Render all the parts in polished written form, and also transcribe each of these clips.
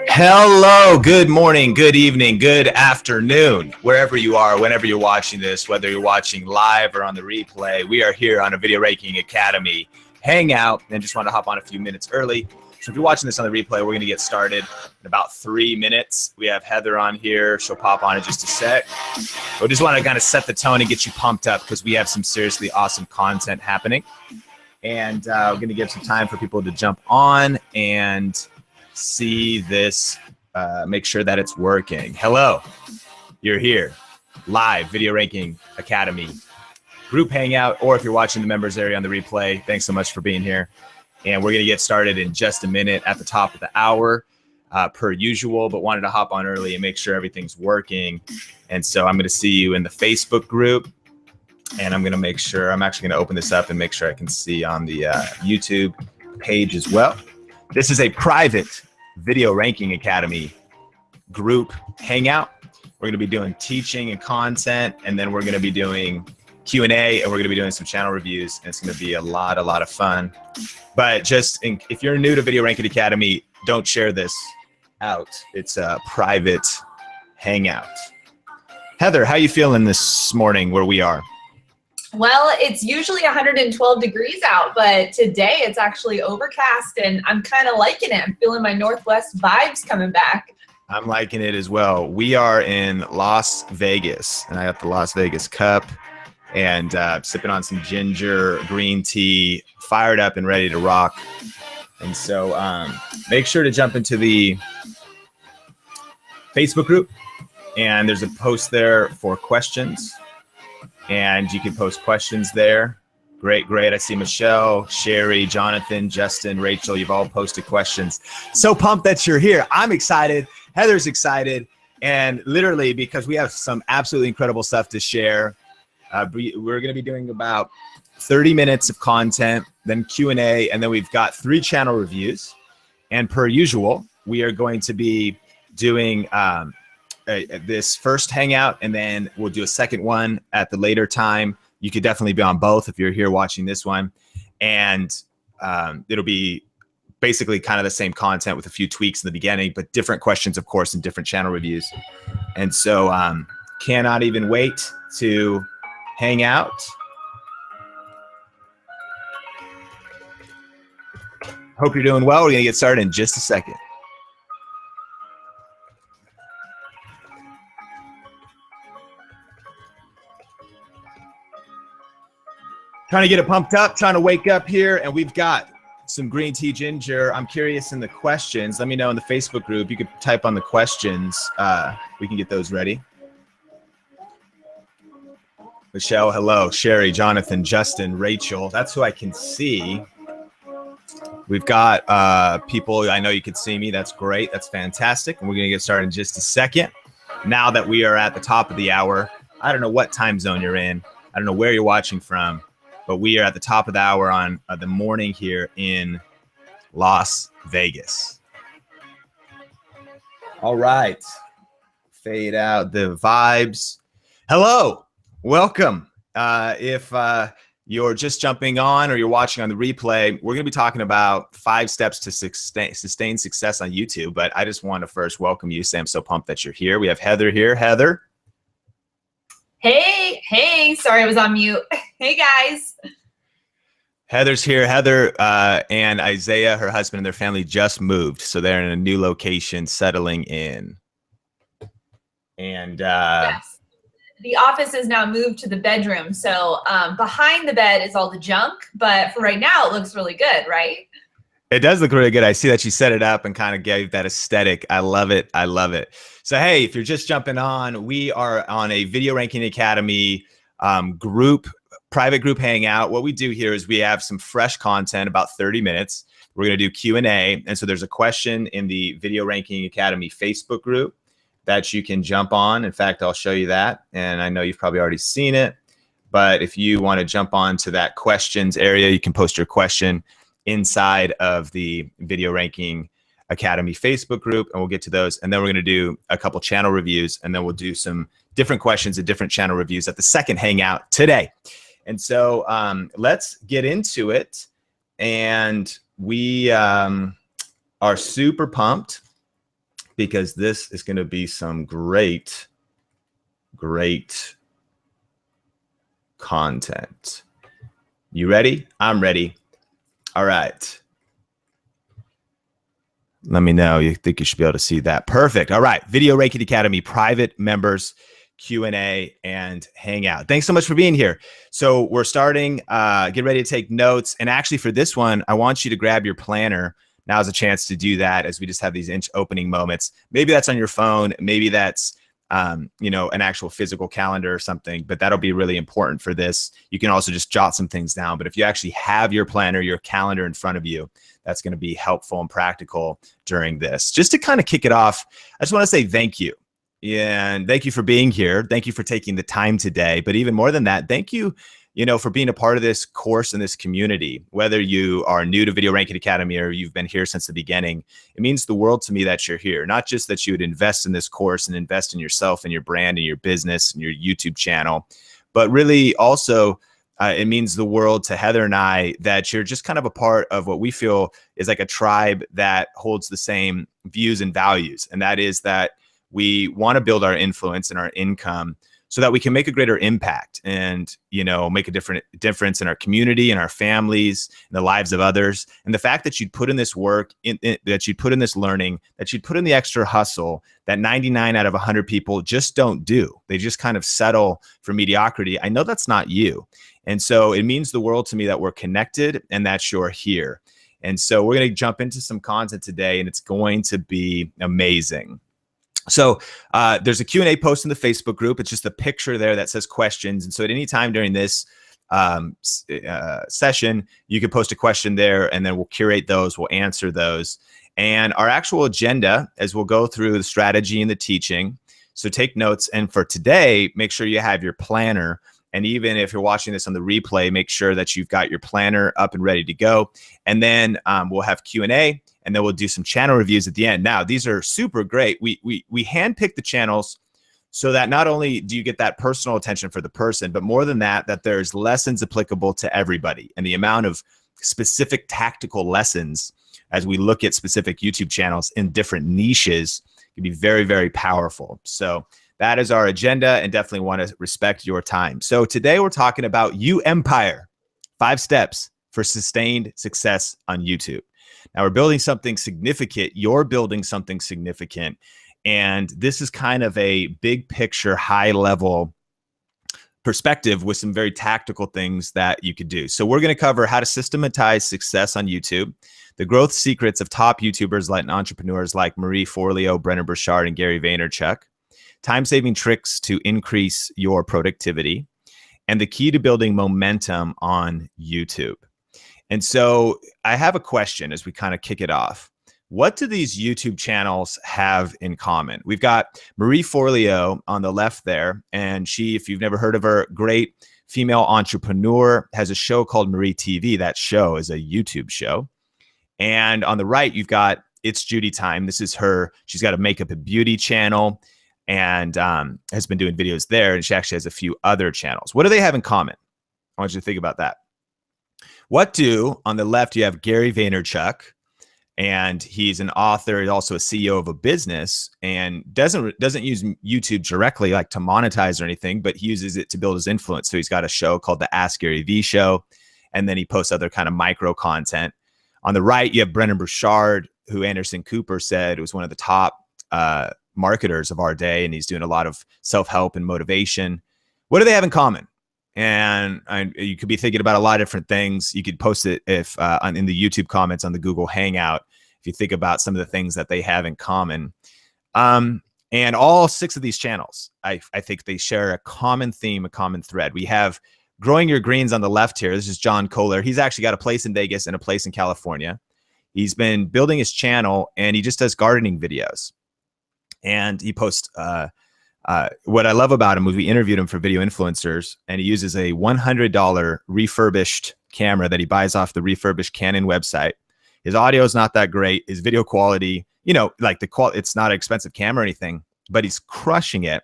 Hello, good morning, good evening, good afternoon, wherever you are, whenever you're watching this, whether you're watching live or on the replay. We are here on a Video Ranking Academy Hangout and just want to hop on a few minutes early. So if you're watching this on the replay, we're going to get started in about 3 minutes. We have Heather on here. She'll pop on in just a sec. We just want to kind of set the tone and get you pumped up because we have some seriously awesome content happening. And we're going to give some time for people to jump on and see this, make sure that it's working. Hello, you're here, live Video Ranking Academy group hangout, or if you're watching the members area on the replay, thanks so much for being here. And we're going to get started in just a minute at the top of the hour, per usual, but wanted to hop on early and make sure everything's working. And so I'm going to see you in the Facebook group, and I'm going to make sure, I'm actually going to open this up and make sure I can see on the YouTube page as well. This is a private Video Ranking Academy group hangout. We're going to be doing teaching and content, and then we're going to be doing Q&A, and we're going to be doing some channel reviews, and it's going to be a lot of fun. But just if you're new to Video Ranking Academy, don't share this out. It's a private hangout. Heather, how you feeling this morning where we are? Well, it's usually 112 degrees out, but today it's actually overcast and I'm kind of liking it. I'm feeling my Northwest vibes coming back. I'm liking it as well. We are in Las Vegas, and I got the Las Vegas cup and sipping on some ginger green tea, fired up and ready to rock. And so make sure to jump into the Facebook group, and there's a post there for questions. And you can post questions there. Great. I see Michelle, Sherry, Jonathan, Justin, Rachel, you've all posted questions. So pumped that you're here. I'm excited. Heather's excited. And literally, because we have some absolutely incredible stuff to share, we're going to be doing about 30 minutes of content, then Q&A, and then we've got 3 channel reviews. And per usual, we are going to be doing this first hangout, and then we'll do a second one at the later time. You could definitely be on both if you're here watching this one, and it'll be basically kind of the same content with a few tweaks in the beginning, but different questions, of course, and different channel reviews. And so cannot even wait to hang out. Hope you're doing well. We're gonna get started in just a second. Trying to get it pumped up, trying to wake up here, and we've got some green tea ginger. I'm curious in the questions. Let me know in the Facebook group. You could type on the questions. We can get those ready. Michelle, hello. Sherry, Jonathan, Justin, Rachel. That's who I can see. We've got people. I know you can see me. That's great. That's fantastic. And we're going to get started in just a second. Now that we are at the top of the hour, I don't know what time zone you're in. I don't know where you're watching from. But we are at the top of the hour on the morning here in Las Vegas. All right. Fade out the vibes. Hello. Welcome. If you're just jumping on or you're watching on the replay, we're going to be talking about 5 steps to sustain success on YouTube. But I just want to first welcome you. I'm so pumped that you're here. We have Heather here. Heather. Hey, sorry I was on mute. Hey guys. Heather's here. Heather and Isaiah, her husband, and their family just moved. So they're in a new location, settling in. And yes. The office is now moved to the bedroom. So behind the bed is all the junk. But for right now, it looks really good, right? It does look really good. I see that she set it up and kind of gave that aesthetic. I love it. I love it. So, hey, if you're just jumping on, we are on a Video Ranking Academy private group hangout. What we do here is we have some fresh content, about 30 minutes. We're going to do Q&A. And so there's a question in the Video Ranking Academy Facebook group that you can jump on. In fact, I'll show you that. And I know you've probably already seen it. But if you want to jump on to that questions area, you can post your question inside of the Video Ranking Academy Facebook group, and we'll get to those. And then we're going to do a couple channel reviews, and then we'll do some different questions and different channel reviews at the second hangout today. And so let's get into it. And we are super pumped because this is going to be some great content. You ready? I'm ready. All right. Let me know. You think you should be able to see that. Perfect. All right. Video Reiki Academy, private members, Q&A, and Hangout. Thanks so much for being here. So we're starting, get ready to take notes. And actually for this one, I want you to grab your planner. Now's a chance to do that as we just have these opening moments. Maybe that's on your phone. Maybe that's, you know, an actual physical calendar or something, but that'll be really important for this. You can also just jot some things down, but if you actually have your planner, your calendar in front of you, that's going to be helpful and practical during this. Just to kind of kick it off, I just want to say thank you. And thank you for being here. Thank you for taking the time today. But even more than that, thank you, you know, for being a part of this course and this community. Whether you are new to Video Ranking Academy or you've been here since the beginning, it means the world to me that you're here. Not just that you would invest in this course and invest in yourself and your brand and your business and your YouTube channel, but really also it means the world to Heather and I that you're just kind of a part of what we feel is like a tribe that holds the same views and values. And that is that we want to build our influence and our income so that we can make a greater impact and, you know, make a difference in our community and our families and the lives of others. And the fact that you'd put in this work, that you'd put in this learning, that you'd put in the extra hustle that 99 out of 100 people just don't do. They just kind of settle for mediocrity. I know that's not you. And so it means the world to me that we're connected and that you're here. And so we're going to jump into some content today and it's going to be amazing. So there's a Q&A post in the Facebook group. It's just a picture there that says questions. And so at any time during this session, you can post a question there and then we'll curate those, we'll answer those. And our actual agenda is we'll go through the strategy and the teaching. So take notes. And for today, make sure you have your planner. And even if you're watching this on the replay, make sure that you've got your planner up and ready to go. And then we'll have Q&A. And then we'll do some channel reviews at the end. Now, these are super great. We handpick the channels so that not only do you get that personal attention for the person, but more than that, that there's lessons applicable to everybody. And the amount of specific tactical lessons as we look at specific YouTube channels in different niches can be very, very powerful. So that is our agenda and definitely want to respect your time. So today we're talking about YouEmpire, 5 steps for sustained success on YouTube. Now we're building something significant. You're building something significant. And this is kind of a big picture, high level perspective with some very tactical things that you could do. So we're going to cover how to systematize success on YouTube, the growth secrets of top YouTubers like entrepreneurs like Marie Forleo, Brennan Burchard, and Gary Vaynerchuk, time-saving tricks to increase your productivity, and the key to building momentum on YouTube. And so I have a question as we kind of kick it off. What do these YouTube channels have in common? We've got Marie Forleo on the left there. And she, if you've never heard of her, great female entrepreneur, has a show called Marie TV. That show is a YouTube show. And on the right, you've got It's Judy Time. This is her. She's got a makeup and beauty channel and has been doing videos there. And she actually has a few other channels. What do they have in common? I want you to think about that. What do, on the left, you have Gary Vaynerchuk, and he's an author. He's also a CEO of a business and doesn't use YouTube directly like to monetize or anything, but he uses it to build his influence. So he's got a show called the Ask Gary V Show, and then he posts other kind of micro content. On the right, you have Brennan Burchard, who Anderson Cooper said was one of the top marketers of our day, and he's doing a lot of self-help and motivation. What do they have in common? And you could be thinking about a lot of different things. You could post it if in the YouTube comments on the Google Hangout, if you think about some of the things that they have in common. And all 6 of these channels, I think they share a common theme, a common thread. We have Growing Your Greens on the left here. This is John Kohler. He's actually got a place in Vegas and a place in California. He's been building his channel and he just does gardening videos. And he posts what I love about him was we interviewed him for Video Influencers, and he uses a $100 refurbished camera that he buys off the refurbished Canon website. His audio is not that great. His video quality, you know, like it's not an expensive camera or anything, but he's crushing it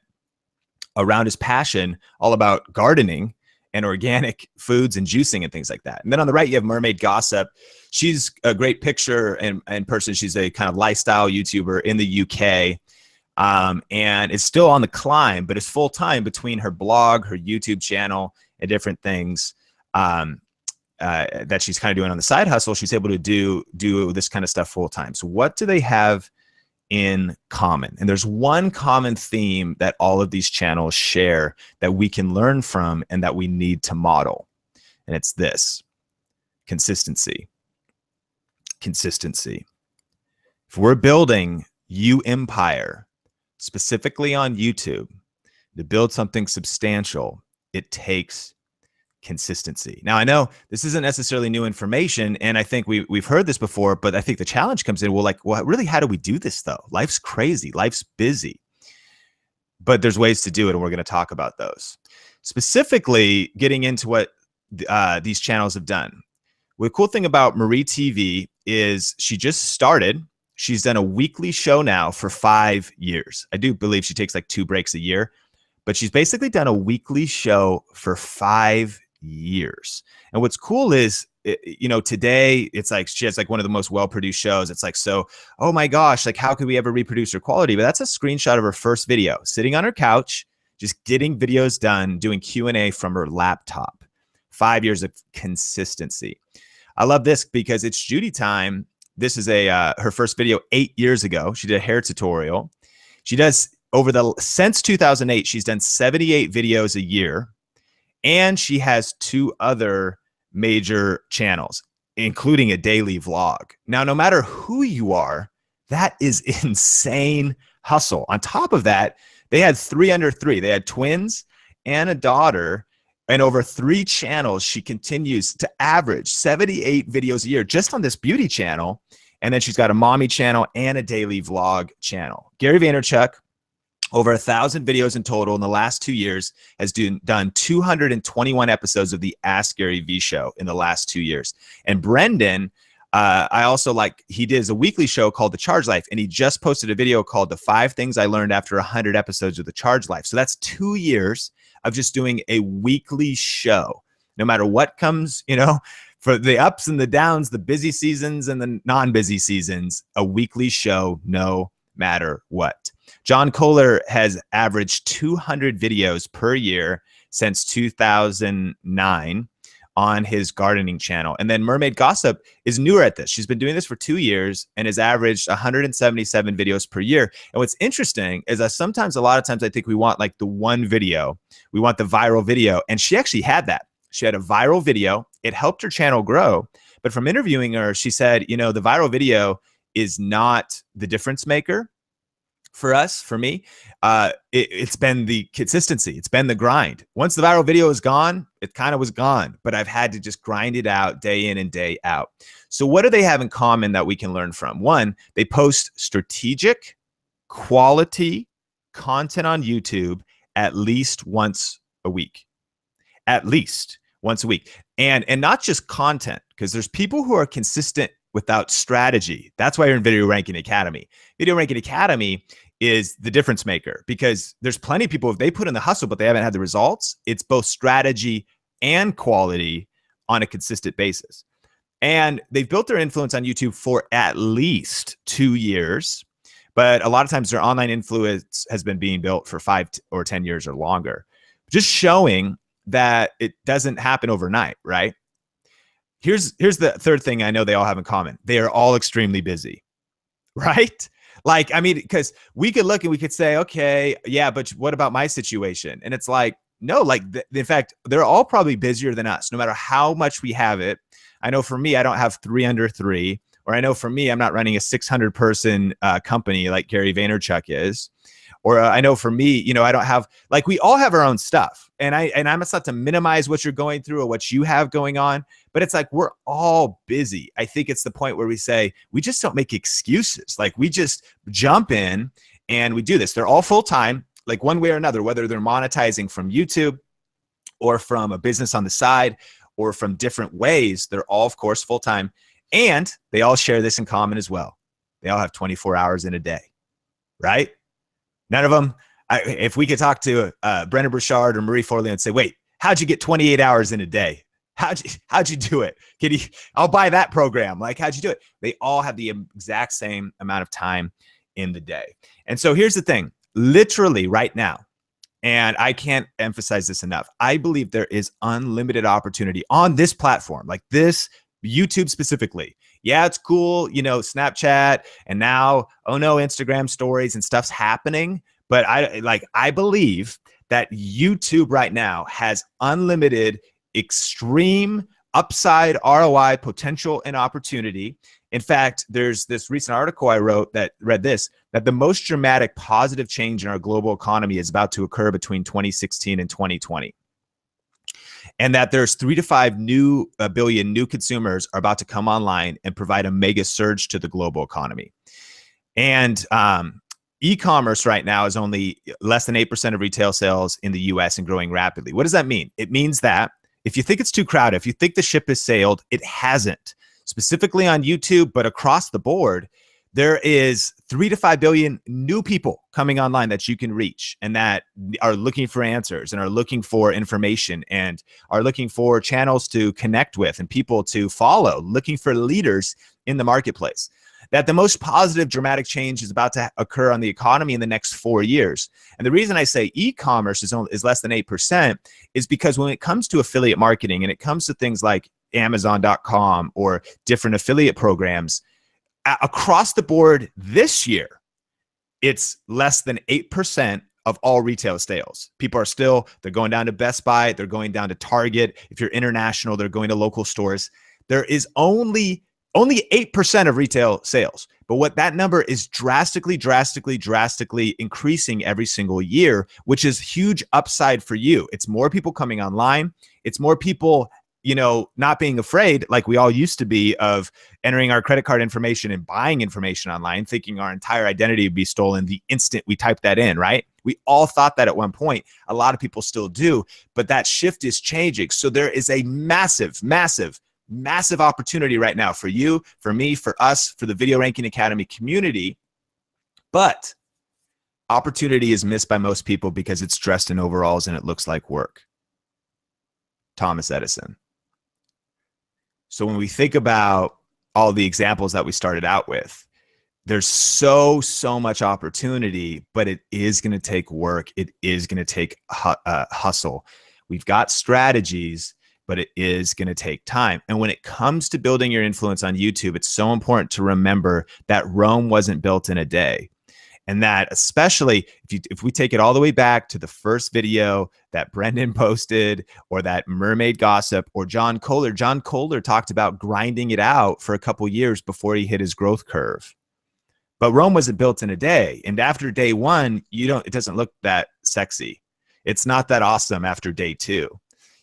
around his passion all about gardening and organic foods and juicing and things like that. And then on the right, you have Mermaid Gossip. She's a great picture and person. She's a kind of lifestyle YouTuber in the UK. And it's still on the climb, but it's full time between her blog, her YouTube channel, and different things that she's kind of doing on the side hustle. She's able to do this kind of stuff full time. So what do they have in common? And there's one common theme that all of these channels share that we can learn from and that we need to model. And it's this: consistency. Consistency. If we're building YouEmpire, specifically on YouTube, to build something substantial, it takes consistency. Now, I know this isn't necessarily new information, and I think we've heard this before, but I think the challenge comes in, well, really, how do we do this though? Life's crazy, life's busy, but there's ways to do it, and we're going to talk about those. Specifically, getting into what these channels have done. Well, the cool thing about Marie TV is she just started. She's done a weekly show now for 5 years. I do believe she takes like 2 breaks a year, but she's basically done a weekly show for 5 years. And what's cool is, you know, today it's like she has like one of the most well-produced shows. It's like, so, oh my gosh, like how could we ever reproduce her quality? But that's a screenshot of her first video, sitting on her couch, just getting videos done, doing Q&A from her laptop. 5 years of consistency. I love this because it's Judy time. This is her first video 8 years ago. She did a hair tutorial. She does since 2008, she's done 78 videos a year, and she has 2 other major channels, including a daily vlog. Now, no matter who you are, that is insane hustle. On top of that, they had 3 under 3. They had twins and a daughter, and over 3 channels, she continues to average 78 videos a year just on this beauty channel. And then she's got a mommy channel and a daily vlog channel. Gary Vaynerchuk, over 1,000 videos in total in the last 2 years, has done 221 episodes of the Ask Gary V show in the last 2 years. And Brendan, I also like, he does a weekly show called The Charge Life, and he just posted a video called The 5 Things I Learned After 100 Episodes of The Charge Life. So that's 2 years of just doing a weekly show, no matter what comes, you know, for the ups and the downs, the busy seasons and the non-busy seasons, a weekly show, no matter what. John Kohler has averaged 200 videos per year since 2009 on his gardening channel. And then Mermaid Gossip is newer at this. She's been doing this for 2 years and has averaged 177 videos per year. And what's interesting is that a lot of times I think we want like the one video, we want the viral video. And she actually had that. She had a viral video. It helped her channel grow. But from interviewing her, she said, you know, the viral video is not the difference maker for us, for me. It's been the consistency. It's been the grind. Once the viral video is gone, it kind of was gone, but I've had to just grind it out day in and day out. So what do they have in common that we can learn from? One, they post strategic, quality content on YouTube at least once a week. At least once a week. And not just content, because there's people who are consistent without strategy. That's why you're in Video Ranking Academy. Video Ranking Academy is the difference maker, because there's plenty of people, if they put in the hustle, but they haven't had the results, it's both strategy and quality on a consistent basis. And they've built their influence on YouTube for at least 2 years, but a lot of times their online influence has been being built for 5 or 10 years or longer. Just showing that it doesn't happen overnight, right? Here's the third thing I know they all have in common. They are all extremely busy, right? Like, I mean, because we could look and we could say, okay, yeah, but what about my situation? And it's like, no, like, in fact, they're all probably busier than us, no matter how much we have it. I know for me, I don't have 3 under 3, or I know for me, I'm not running a 600-person company like Gary Vaynerchuk is. Or I know for me, you know, I don't have, like, we all have our own stuff. And I'm not to minimize what you're going through or what you have going on, but it's like, we're all busy. I think it's the point where we say, we just don't make excuses. Like, we just jump in and we do this. They're all full-time, like one way or another, whether they're monetizing from YouTube or from a business on the side or from different ways. They're all, of course, full-time. And they all share this in common as well. They all have 24 hours in a day, right? None of them, if we could talk to Brendan Burchard or Marie Forleo and say, wait, how'd you get 28 hours in a day? How'd you do it? I'll buy that program. Like, how'd you do it? They all have the exact same amount of time in the day. And so here's the thing, literally right now, and I can't emphasize this enough, I believe there is unlimited opportunity on this platform, like this YouTube specifically. Yeah, it's cool, you know, Snapchat, and now, oh no, Instagram stories and stuff's happening. But I believe that YouTube right now has unlimited, extreme upside ROI potential and opportunity. In fact, there's this recent article I wrote that read this, that the most dramatic positive change in our global economy is about to occur between 2016 and 2020. And that there's 3 to 5 billion new consumers are about to come online and provide a mega surge to the global economy. And e-commerce right now is only less than 8% of retail sales in the US and growing rapidly. What does that mean? It means that if you think it's too crowded, if you think the ship has sailed, it hasn't. Specifically on YouTube, but across the board, there is 3 to 5 billion new people coming online that you can reach and that are looking for answers and are looking for information and are looking for channels to connect with and people to follow, looking for leaders in the marketplace. That the most positive dramatic change is about to occur on the economy in the next 4 years. And the reason I say e-commerce is less than 8% is because when it comes to affiliate marketing and it comes to things like Amazon.com or different affiliate programs, across the board this year, it's less than 8% of all retail sales. People are still, they're going down to Best Buy, they're going down to Target. If you're international, they're going to local stores. There is only 8% of retail sales. But what that number is drastically increasing every single year, which is huge upside for you. It's more people coming online. It's more people, you know, not being afraid like we all used to be of entering our credit card information and buying information online, thinking our entire identity would be stolen the instant we type that in, right? We all thought that at one point. A lot of people still do, but that shift is changing. So there is a massive opportunity right now for you, for me, for us, for the Video Ranking Academy community. But opportunity is missed by most people because it's dressed in overalls and it looks like work. Thomas Edison. So when we think about all the examples that we started out with, there's so much opportunity, but it is going to take work. It is going to take hustle. We've got strategies, but it is going to take time. And when it comes to building your influence on YouTube, it's so important to remember that Rome wasn't built in a day. And that especially if we take it all the way back to the first video that Brendan posted or that Mermaid Gossip or John Kohler talked about grinding it out for a couple years before he hit his growth curve. But Rome wasn't built in a day. And after day one, it doesn't look that sexy. It's not that awesome after day two.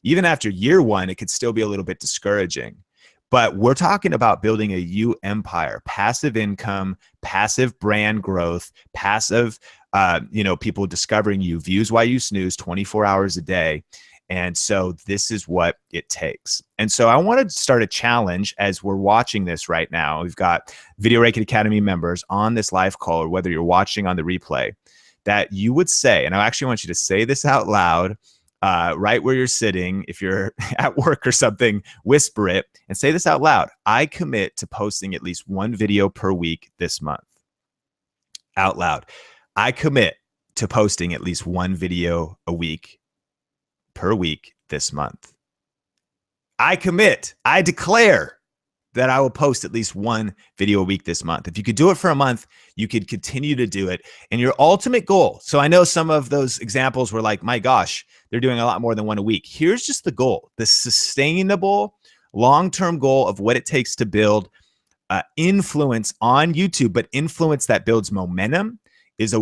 Even after year one, it could still be a little bit discouraging. But we're talking about building a YouEmpire, passive income, passive brand growth, passive, people discovering you, views while you snooze 24 hours a day. And so this is what it takes. And so I wanted to start a challenge as we're watching this right now. We've got Video Ranking Academy members on this live call, or whether you're watching on the replay, that you would say, and I actually want you to say this out loud, right where you're sitting. If you're at work or something, whisper it and say this out loud. I commit to posting at least one video per week this month. Out loud. I commit to posting at least one video per week this month. I commit, I declare that I will post at least one video a week this month. If you could do it for a month, you could continue to do it. And your ultimate goal, so I know some of those examples were like, my gosh, they're doing a lot more than one a week. Here's just the goal, the sustainable long-term goal of what it takes to build influence on YouTube, but influence that builds momentum is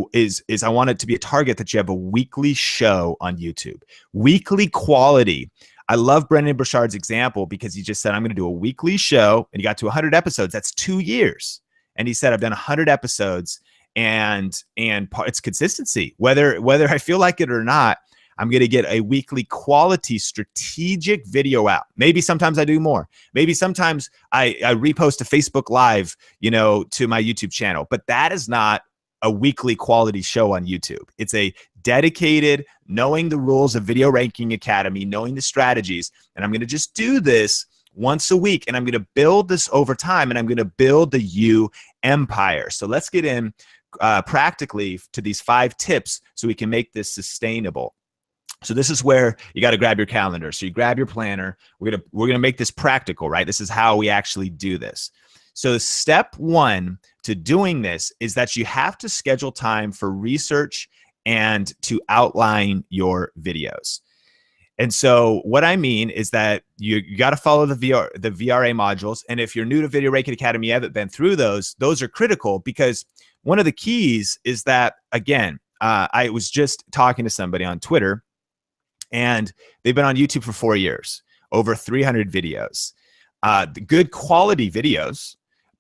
I want it to be a target that you have a weekly show on YouTube, weekly quality. I love Brendan Burchard's example because he just said, I'm going to do a weekly show, and he got to 100 episodes. That's 2 years. And he said, I've done 100 episodes, and it's consistency. Whether I feel like it or not, I'm going to get a weekly quality strategic video out. Maybe sometimes I do more. Maybe sometimes I repost a Facebook Live, to my YouTube channel. But that is not a weekly quality show on YouTube. It's a dedicated, knowing the rules of Video Ranking Academy, knowing the strategies. And I'm going to just do this once a week. And I'm going to build this over time. And I'm going to build the YouEmpire. So let's get in practically to these 5 tips so we can make this sustainable. So this is where you got to grab your calendar. So you grab your planner. We're gonna make this practical, right? This is how we actually do this. So step 1 to doing this is that you have to schedule time for research and to outline your videos. And so what I mean is that you got to follow the VRA modules. And if you're new to Video Ranking Academy, you haven't been through those are critical, because one of the keys is that, again, I was just talking to somebody on Twitter, and they've been on YouTube for 4 years, over 300 videos, good quality videos,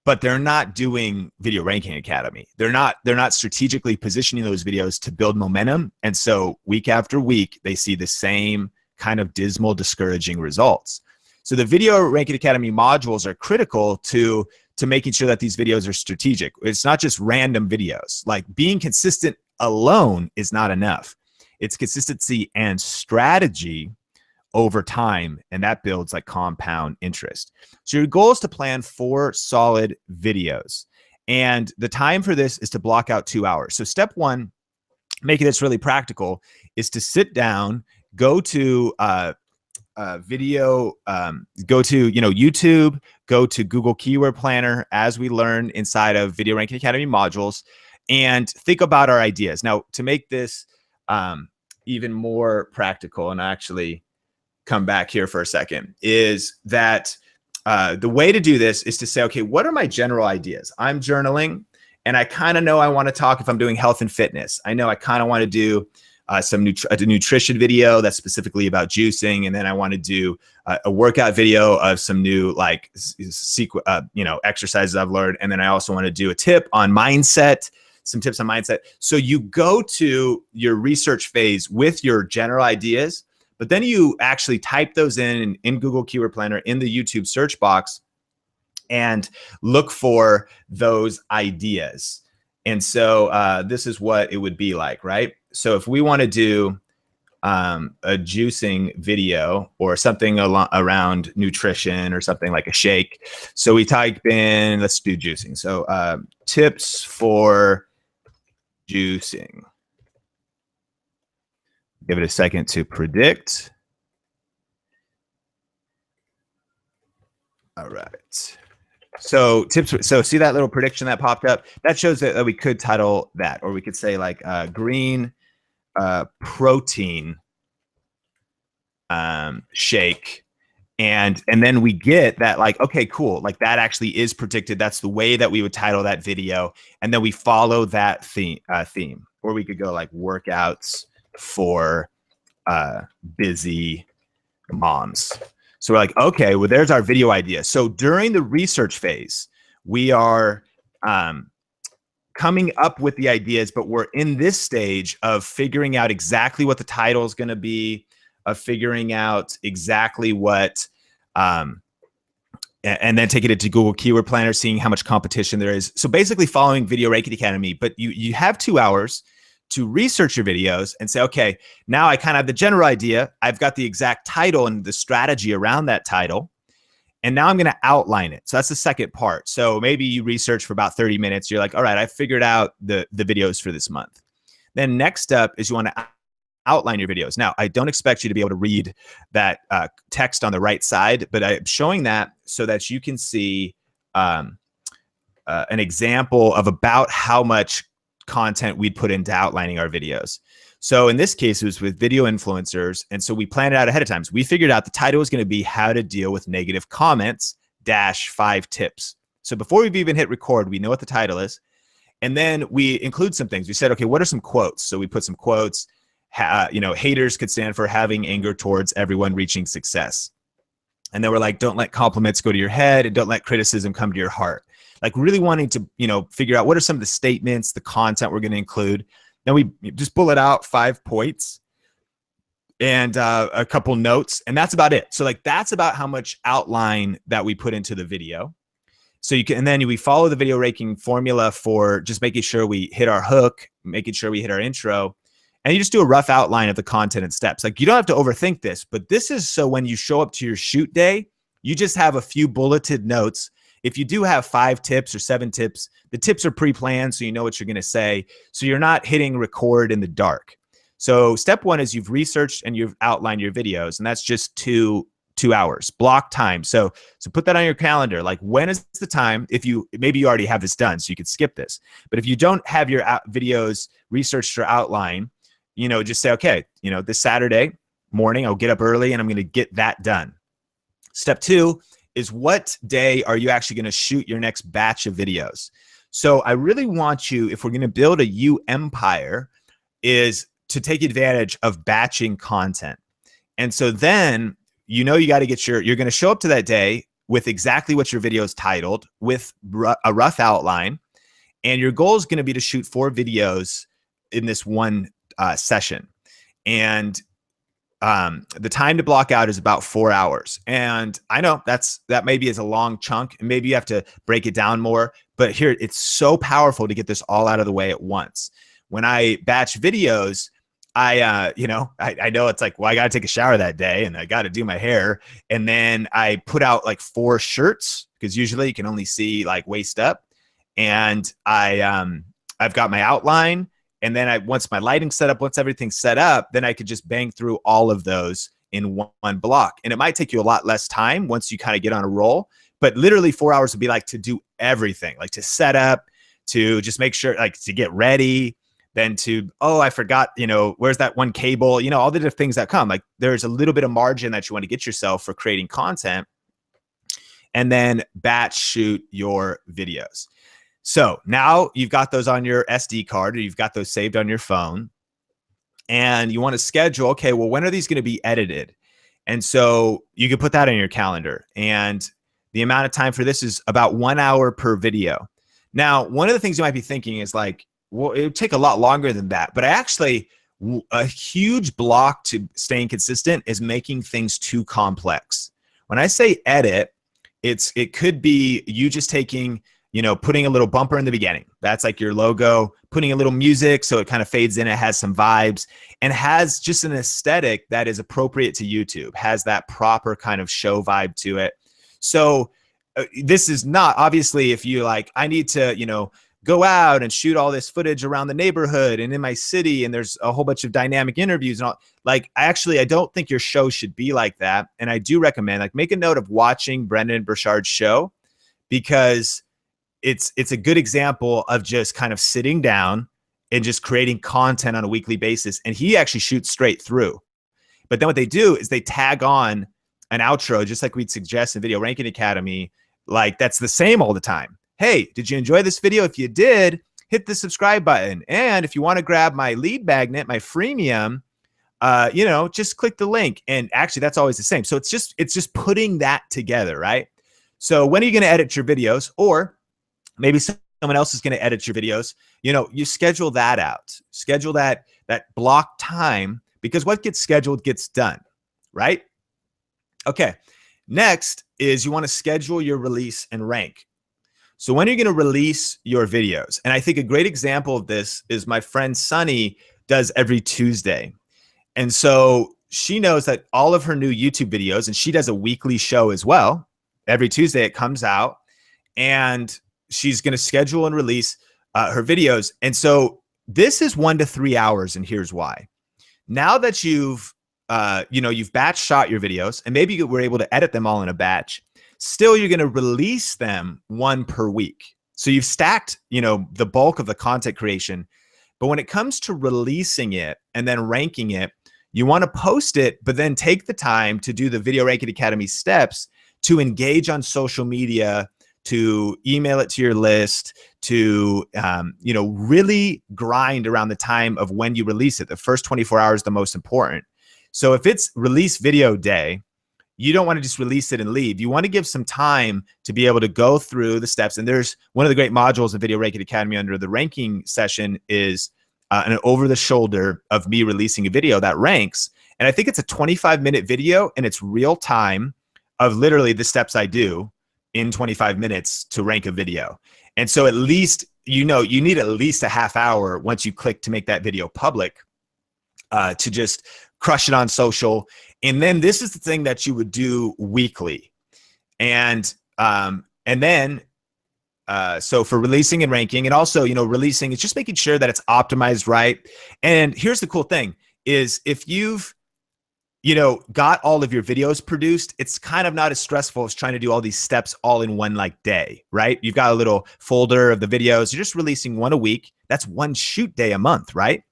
but they're not doing Video Ranking Academy. They're not strategically positioning those videos to build momentum. And so week after week, they see the same kind of dismal, discouraging results. So the Video Ranking Academy modules are critical to making sure that these videos are strategic. It's not just random videos. Like, being consistent alone is not enough. It's consistency and strategy over time, and that builds like compound interest. So your goal is to plan 4 solid videos, and the time for this is to block out 2 hours. So step 1, making this really practical, is to sit down, go to YouTube, go to Google Keyword Planner, as we learn inside of Video Ranking Academy modules, and think about our ideas. Now, to make this even more practical, and actually come back here for a second, is that the way to do this is to say, okay, what are my general ideas? I'm journaling, and I kind of know I want to talk, if I'm doing health and fitness, I know I kind of want to do a nutrition video that's specifically about juicing, and then I want to do a workout video of some new exercises I've learned, and then I also want to do a tip on mindset, some tips on mindset. So you go to your research phase with your general ideas, but then you actually type those in Google Keyword Planner, in the YouTube search box, and look for those ideas. And so this is what it would be like, right? So if we want to do a juicing video or something around nutrition or something like a shake, so we type in, let's do juicing. So tips for juicing. Give it a second to predict. All right. So tips. So see that little prediction that popped up? That shows that we could title that, or we could say like green protein shake. And then we get that, like, okay, cool. Like, that actually is predicted. That's the way that we would title that video. And then we follow that theme. Or we could go like workouts for busy moms. So we're like, okay, well, there's our video idea. So during the research phase, we are coming up with the ideas, but we're in this stage of figuring out exactly what the title is going to be, of figuring out exactly what, and then taking it to Google Keyword Planner, seeing how much competition there is. So basically following Video Ranking Academy, but you have 2 hours to research your videos and say, okay, now I kind of have the general idea. I've got the exact title and the strategy around that title. And now I'm going to outline it. So that's the second part. So maybe you research for about 30 minutes. You're like, all right, I figured out the videos for this month. Then next up is you want to outline your videos. Now, I don't expect you to be able to read that text on the right side, but I'm showing that so that you can see an example of about how much content we'd put into outlining our videos. So in this case, it was with video influencers. And so we planned it out ahead of time. So we figured out the title was going to be how to deal with negative comments -5 tips. So before we've even hit record, we know what the title is. And then we include some things. We said, okay, what are some quotes? So we put some quotes. Haters could stand for having anger towards everyone reaching success. And then we're like, don't let compliments go to your head, and don't let criticism come to your heart. Like, really wanting to, figure out what are some of the statements, the content we're going to include. Then we just bullet out 5 points and a couple notes, and that's about it. So like, that's about how much outline that we put into the video. So you can, and then we follow the video ranking formula for just making sure we hit our hook, making sure we hit our intro, and you just do a rough outline of the content and steps. Like, you don't have to overthink this, but this is so when you show up to your shoot day, you just have a few bulleted notes. If you do have 5 tips or 7 tips, the tips are pre-planned, so you know what you're going to say. So you're not hitting record in the dark. So step 1 is you've researched and you've outlined your videos, and that's just 2 hours block time. So put that on your calendar. Like, when is the time? If you, maybe you already have this done, so you could skip this. But if you don't have your videos researched or outlined, you know, just say, okay, you know, this Saturday morning, I'll get up early and I'm going to get that done. Step 2 is, what day are you actually going to shoot your next batch of videos? So I really want you, if we're going to build a YouEmpire, is to take advantage of batching content. And so then, you know, you got to get you're going to show up to that day with exactly what your video is titled, with a rough outline. And your goal is going to be to shoot 4 videos in this one session. And the time to block out is about 4 hours. And I know that maybe is a long chunk, and maybe you have to break it down more, but here, it's so powerful to get this all out of the way at once. When I batch videos, I know it's like, well, I got to take a shower that day and I got to do my hair. And then I put out like 4 shirts, because usually you can only see like waist up. And I've got my outline. And then once my lighting's set up, once everything's set up, then I could just bang through all of those in one block. And it might take you a lot less time once you kind of get on a roll, but literally 4 hours would be like to do everything, like to set up, to just make sure, like to get ready, then to, oh, I forgot, you know, where's that one cable, you know, all the different things that come. Like, there's a little bit of margin that you want to get yourself for creating content, and then batch shoot your videos. So now you've got those on your SD card, or you've got those saved on your phone, and you want to schedule, okay, well, when are these going to be edited? And so you can put that in your calendar, and the amount of time for this is about 1 hour per video. Now, one of the things you might be thinking is like, well, it would take a lot longer than that. But a huge block to staying consistent is making things too complex. When I say edit, it could be you just taking, you know, putting a little bumper in the beginning. That's like your logo, putting a little music so it kind of fades in, it has some vibes, and has just an aesthetic that is appropriate to YouTube, has that proper kind of show vibe to it. So this is not, obviously, if you like, I need to, you know, go out and shoot all this footage around the neighborhood and in my city, and there's a whole bunch of dynamic interviews and all, like, I don't think your show should be like that. And I do recommend, like, make a note of watching Brendan Burchard's show, because it's a good example of just kind of sitting down and just creating content on a weekly basis. And he actually shoots straight through. But then what they do is they tag on an outro, just like we'd suggest in Video Ranking Academy. Like, that's the same all the time. Hey, did you enjoy this video? If you did, hit the subscribe button. And if you want to grab my lead magnet, my freemium, you know, just click the link. And actually, that's always the same. So it's just putting that together, right? So when are you going to edit your videos? Or maybe someone else is going to edit your videos. You know, you schedule that out. Schedule that block time, because what gets scheduled gets done, right? Okay. Next is you want to schedule your release and rank. So when are you going to release your videos? And I think a great example of this is my friend Sunny does every Tuesday. And so she knows that all of her new YouTube videos, and she does a weekly show as well. Every Tuesday it comes out, and she's going to schedule and release her videos. And so this is 1 to 3 hours. And here's why. Now that you've batch shot your videos, and maybe you were able to edit them all in a batch, still you're going to release them 1 per week. So you've stacked, you know, the bulk of the content creation. But when it comes to releasing it and then ranking it, you want to post it, but then take the time to do the Video Ranking Academy steps to engage on social media, to email it to your list, to really grind around the time of when you release it. The first 24 hours, the most important. So if it's release video day, you don't want to just release it and leave. You want to give some time to be able to go through the steps. And there's one of the great modules of Video Ranking Academy under the ranking session is an over the shoulder of me releasing a video that ranks. And I think it's a 25-minute video, and it's real time of literally the steps I do in 25 minutes to rank a video. And so at least, you need at least a half hour once you click to make that video public to just crush it on social. And then this is the thing that you would do weekly. And then, so for releasing and ranking, and also, releasing, it's just making sure that it's optimized right. And here's the cool thing is if you've, got all of your videos produced, it's kind of not as stressful as trying to do all these steps all in one day, right? You've got a little folder of the videos. You're just releasing one a week. That's one shoot day a month, right?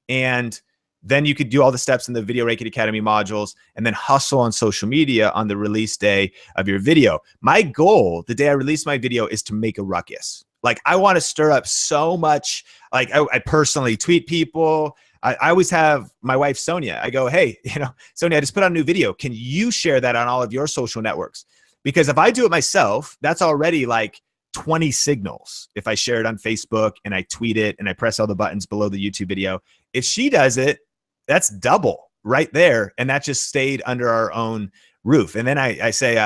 And then you could do all the steps in the Video Ranking Academy modules and then hustle on social media on the release day of your video. My goal, the day I release my video, is to make a ruckus. Like, I want to stir up so much. Like, I personally tweet people. I always have my wife, Sonia. I go, hey, Sonia, I just put out a new video. Can you share that on all of your social networks? Because if I do it myself, that's already like 20 signals. If I share it on Facebook and I tweet it and I press all the buttons below the YouTube video, if she does it, that's double right there. And that just stayed under our own roof. And then I say,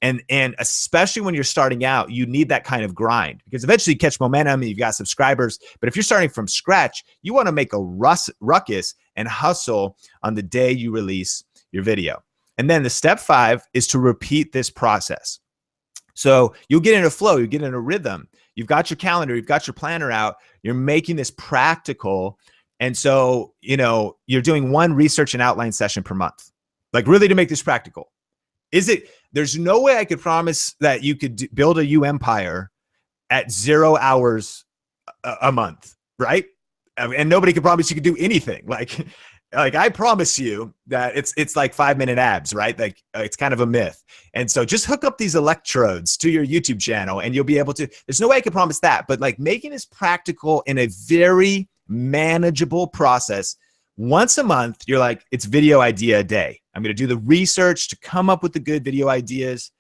and especially when you're starting out, you need that kind of grind, because eventually you catch momentum and you've got subscribers. But if you're starting from scratch, you want to make a ruckus and hustle on the day you release your video. And then the step 5 is to repeat this process. So you'll get in a flow, you get in a rhythm. You've got your calendar, you've got your planner out, you're making this practical. And so, you're doing one research and outline session per month, like really to make this practical. There's no way I could promise that you could build a YouEmpire at 0 hours a month, right? And nobody could promise you could do anything. Like I promise you that it's like 5-minute abs, right? Like it's kind of a myth. And so just hook up these electrodes to your YouTube channel and you'll be able to, there's no way I could promise that, but like making this practical in a very manageable process. Once a month, you're like, it's video idea a day. I'm going to do the research to come up with the good video ideas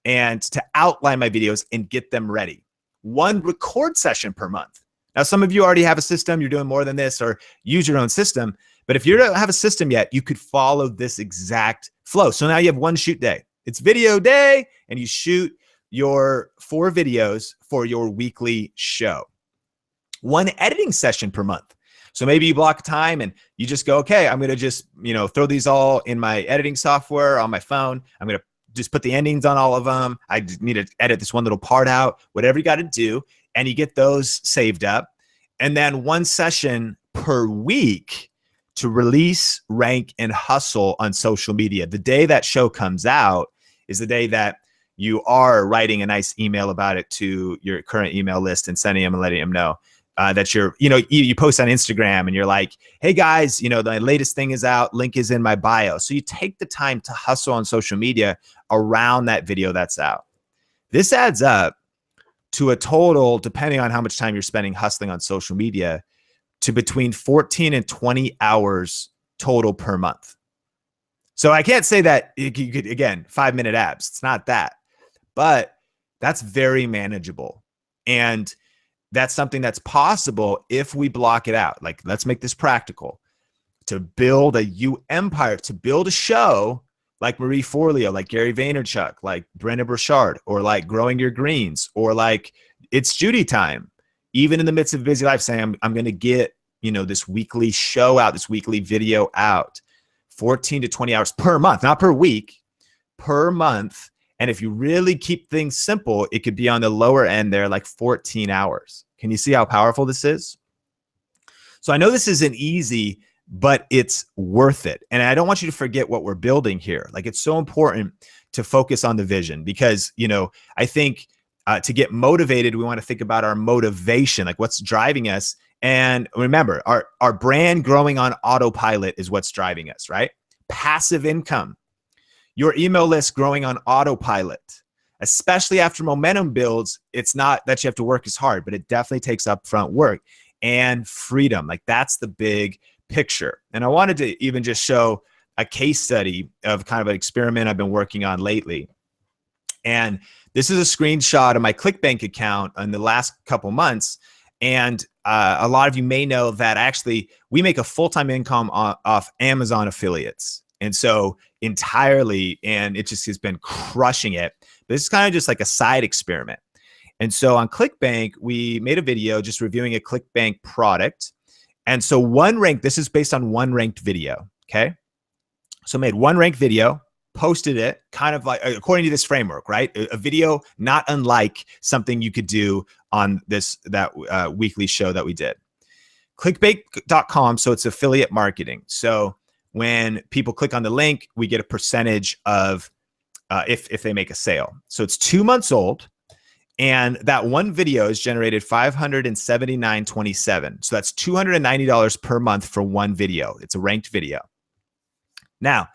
and to outline my videos and get them ready. One record session per month. Now, some of you already have a system. You're doing more than this, or use your own system. But if you don't have a system yet, you could follow this exact flow. So now you have one shoot day. It's video day, and you shoot your 4 videos for your weekly show. One editing session per month. So maybe you block time and you just go, okay, I'm going to just, throw these all in my editing software on my phone. I'm going to just put the endings on all of them. I need to edit this one little part out, whatever you got to do. And you get those saved up. And then one session per week to release, rank, and hustle on social media. The day that show comes out is the day that you are writing a nice email about it to your current email list and sending them and letting them know. That you post on Instagram and you're like, hey guys, the latest thing is out, link is in my bio. So you take the time to hustle on social media around that video that's out. This adds up to a total, depending on how much time you're spending hustling on social media, to between 14 and 20 hours total per month. So I can't say that you could, again, 5-minute abs. It's not that, but that's very manageable. And that's something that's possible if we block it out. Like, let's make this practical. To build a YouEmpire, to build a show like Marie Forleo, like Gary Vaynerchuk, like Brenda Burchard, or like Growing Your Greens, or like It's Judy Time. Even in the midst of a busy life, saying I'm going to get, this weekly show out, this weekly video out, 14 to 20 hours per month, not per week, per month. And if you really keep things simple, it could be on the lower end there, like 14 hours. Can you see how powerful this is? So I know this isn't easy, but it's worth it. And I don't want you to forget what we're building here. Like, it's so important to focus on the vision, because, I think to get motivated, we want to think about our motivation, like what's driving us. And remember, our brand growing on autopilot is what's driving us, right? Passive income. Your email list growing on autopilot, especially after momentum builds. It's not that you have to work as hard, but it definitely takes upfront work. And freedom, like that's the big picture. And I wanted to even just show a case study of kind of an experiment I've been working on lately. And this is a screenshot of my ClickBank account in the last couple months. And a lot of you may know that actually we make a full-time income off Amazon affiliates. And so entirely, and it just has been crushing it. This is kind of just like a side experiment. And so on ClickBank, we made a video just reviewing a ClickBank product. And so this is based on one ranked video. Okay. So made one ranked video, posted it kind of like according to this framework, right? A video not unlike something you could do on that weekly show that we did. Clickbank.com. So it's affiliate marketing. So when people click on the link, we get a percentage of if they make a sale. So it's 2 months old. And that one video has generated $579.27. So that's $290 per month for one video. It's a ranked video. Now,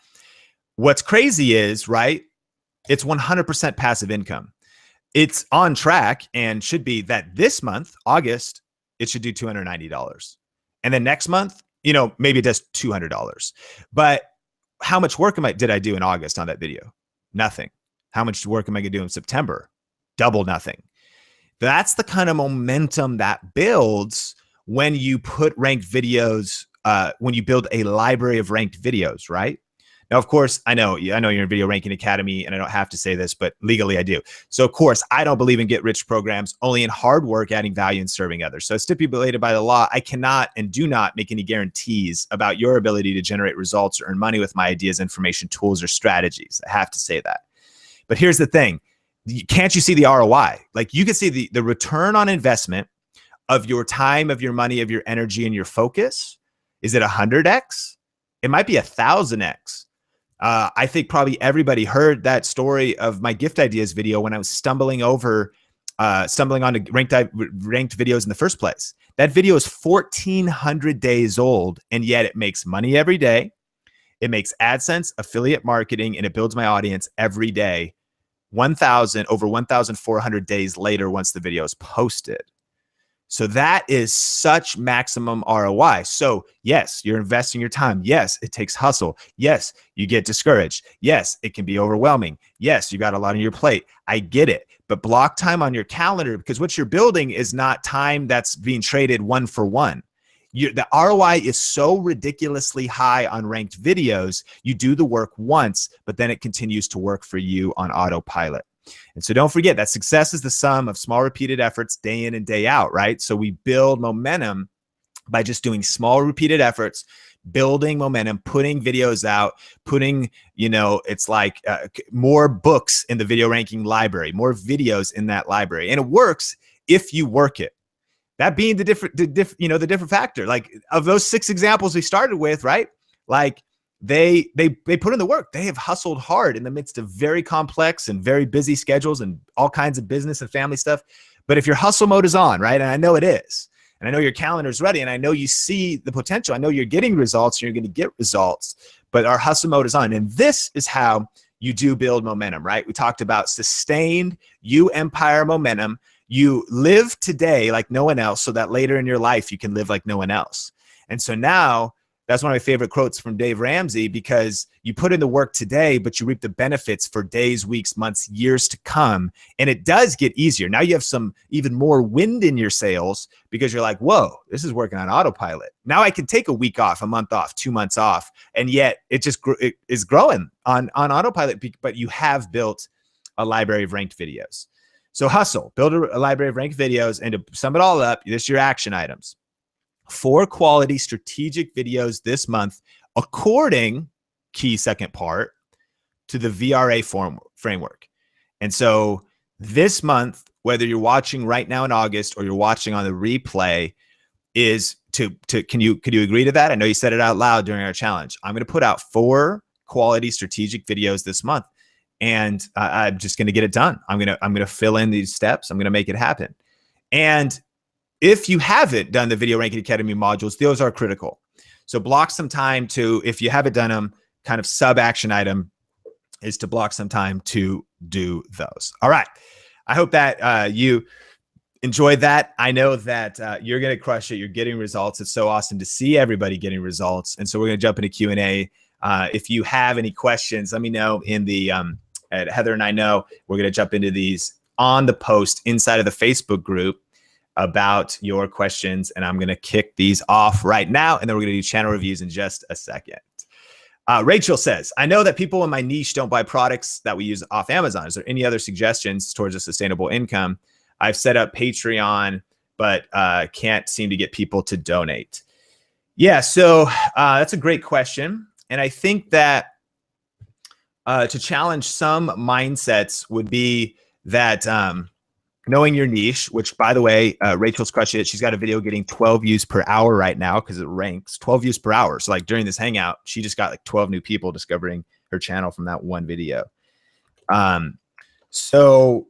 what's crazy is, right, it's 100% passive income. It's on track and should be that this month, August, it should do $290. And then next month, you know, maybe it does $200. But how much work did I do in August on that video? Nothing. How much work am I going to do in September? Double nothing. That's the kind of momentum that builds when you put ranked videos, when you build a library of ranked videos, right? Now, of course, I know you're in Video Ranking Academy, and I don't have to say this, but legally I do. So, of course, I don't believe in get-rich programs, only in hard work, adding value, and serving others. So, stipulated by the law, I cannot and do not make any guarantees about your ability to generate results or earn money with my ideas, information, tools, or strategies. I have to say that. But here's the thing. Can't you see the ROI? Like, you can see the return on investment of your time, of your money, of your energy, and your focus. Is it 100x? It might be 1,000x. I think probably everybody heard that story of my gift ideas video when I was stumbling onto ranked videos in the first place. That video is 1,400 days old, and yet it makes money every day. It makes AdSense, affiliate marketing, and it builds my audience every day. Over 1,400 days later, once the video is posted. So that is such maximum ROI. So yes, you're investing your time. Yes, it takes hustle. Yes, you get discouraged. Yes, it can be overwhelming. Yes, you got a lot on your plate. I get it. But block time on your calendar, because what you're building is not time that's being traded one for one. The ROI is so ridiculously high on ranked videos. You do the work once, but then it continues to work for you on autopilot. And so don't forget that success is the sum of small repeated efforts day in and day out, right? So we build momentum by just doing small repeated efforts, building momentum, putting videos out, it's like more books in the video ranking library, more videos in that library. And it works if you work it. That being the different factor, like of those 6 examples we started with, right? Like they put in the work. They have hustled hard in the midst of very complex and very busy schedules and all kinds of business and family stuff. But if your hustle mode is on, right? And I know it is, and I know your calendar is ready, and I know you see the potential. I know you're getting results, and you're going to get results, but our hustle mode is on. And this is how you do build momentum, right? We talked about sustained YouEmpire momentum. You live today like no one else so that later in your life you can live like no one else. And so now that's one of my favorite quotes from Dave Ramsey, because you put in the work today, but you reap the benefits for days, weeks, months, years to come. And it does get easier. Now you have some even more wind in your sails because you're like, whoa, this is working on autopilot. Now I can take a week off, a month off, 2 months off. And yet it is growing on autopilot, but you have built a library of ranked videos. So hustle, build a library of ranked videos, and to sum it all up, this is your action items. 4 quality strategic videos this month, according, key second part, to the VRA framework. And so this month, whether you're watching right now in August or you're watching on the replay, is can you agree to that? I know you said it out loud during our challenge. I'm going to put out 4 quality strategic videos this month. And I'm just going to get it done. I'm going to fill in these steps. I'm going to make it happen. And if you haven't done the Video Ranking Academy modules, those are critical. So block some time to, if you haven't done them, kind of sub action item is to block some time to do those. All right. I hope that you enjoyed that. I know that you're going to crush it. You're getting results. It's so awesome to see everybody getting results. And so we're going to jump into Q&A. If you have any questions, let me know in the Heather and I know we're going to jump into these on the post inside of the Facebook group about your questions. And I'm going to kick these off right now. And then we're going to do channel reviews in just a second. Rachel says, I know that people in my niche don't buy products that we use off Amazon. Is there any other suggestions towards a sustainable income? I've set up Patreon, but can't seem to get people to donate. Yeah, so that's a great question. And I think that to challenge some mindsets would be that knowing your niche, which by the way, Rachel's crushing it. She's got a video getting 12 views per hour right now because it ranks 12 views per hour. So like during this hangout, she just got like 12 new people discovering her channel from that one video. So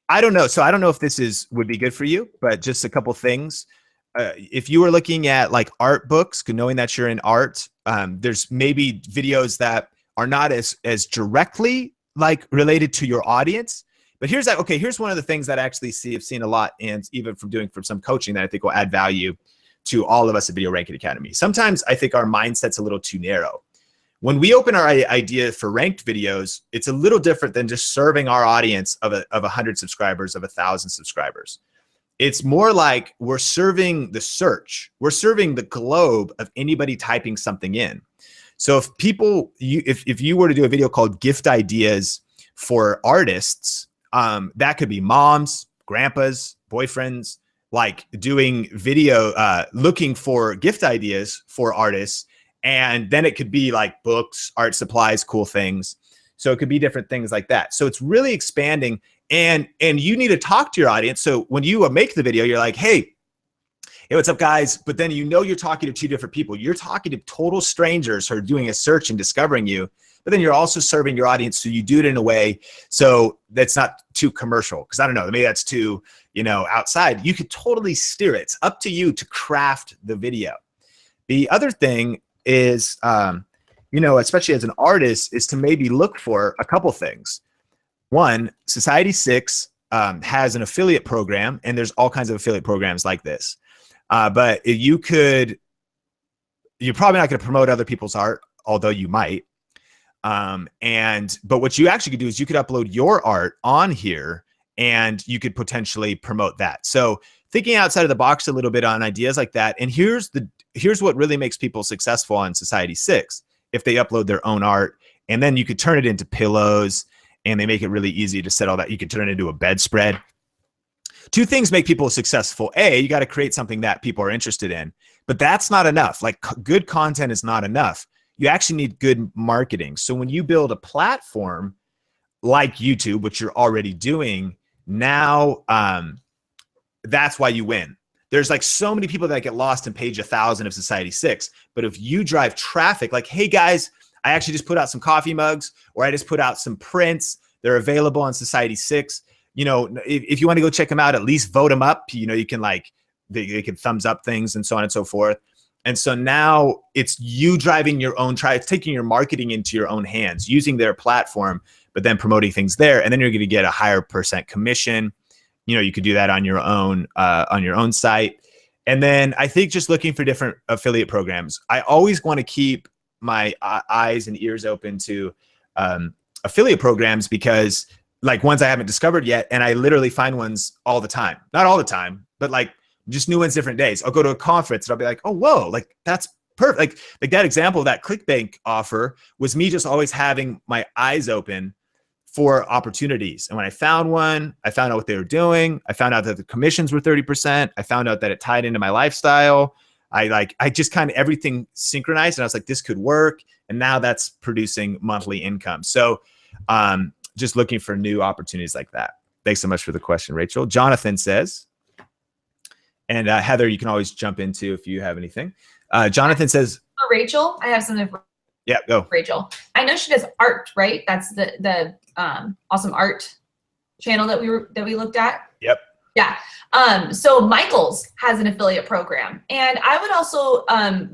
I don't know. So I don't know if this would be good for you, but just a couple things. If you were looking at like art books, knowing that you're in art, there's maybe videos that are not as directly like related to your audience. But here's that. Okay, here's one of the things that I actually have seen a lot, and even from some coaching that I think will add value to all of us at Video Ranking Academy. Sometimes I think our mindset's a little too narrow. When we open our idea for ranked videos, it's a little different than just serving our audience of 100 subscribers, of 1,000 subscribers. It's more like we're serving the search. We're serving the globe of anybody typing something in. So if people, if you were to do a video called gift ideas for artists, that could be moms, grandpas, boyfriends, like doing video, looking for gift ideas for artists. And then it could be like books, art supplies, cool things. So it could be different things like that. So it's really expanding, and you need to talk to your audience. So when you make the video, you're like, hey, what's up, guys? But then you're talking to two different people. You're talking to total strangers who are doing a search and discovering you. But then you're also serving your audience. So you do it in a way so that's not too commercial. Because I don't know, maybe that's too, outside. You could totally steer it. It's up to you to craft the video. The other thing is, especially as an artist, is to maybe look for a couple things. One, Society 6 has an affiliate program, and there's all kinds of affiliate programs like this. But you're probably not going to promote other people's art, although you might. But what you actually could do is you could upload your art on here, and you could potentially promote that. So thinking outside of the box a little bit on ideas like that. And here's what really makes people successful on Society 6. If they upload their own art, and then you could turn it into pillows, and they make it really easy to set all that. You could turn it into a bedspread. Two things make people successful. A, you got to create something that people are interested in, but that's not enough. Like good content is not enough. You actually need good marketing. So when you build a platform like YouTube, which you're already doing now, that's why you win. There's like so many people that get lost in page 1,000 of Society 6. But if you drive traffic, like, hey guys, I actually just put out some coffee mugs, or I just put out some prints. They're available on Society 6. If you want to go check them out, at least vote them up. You can they can thumbs up things and so on and so forth. And so now it's you driving your own it's taking your marketing into your own hands, using their platform, but then promoting things there. And then you're going to get a higher % commission. You could do that on your own site. And then I think just looking for different affiliate programs. I always want to keep my eyes and ears open to affiliate programs, because like ones I haven't discovered yet. And I literally find ones all the time, not all the time, but like just new ones different days. I'll go to a conference and I'll be like, oh, whoa, like that's perfect. Like that example of that ClickBank offer was me just always having my eyes open for opportunities. And when I found one, I found out what they were doing. I found out that the commissions were 30%. I found out that it tied into my lifestyle. I just kind of everything synchronized, and I was like, this could work. And now that's producing monthly income. So just looking for new opportunities like that. Thanks so much for the question, Rachel. Jonathan says, and Heather, you can always jump into if you have anything. Jonathan says, for Rachel, I have something for go. Rachel. I know she does art, right? That's the awesome art channel that we looked at. Yep. Yeah. So Michael's has an affiliate program, and I would also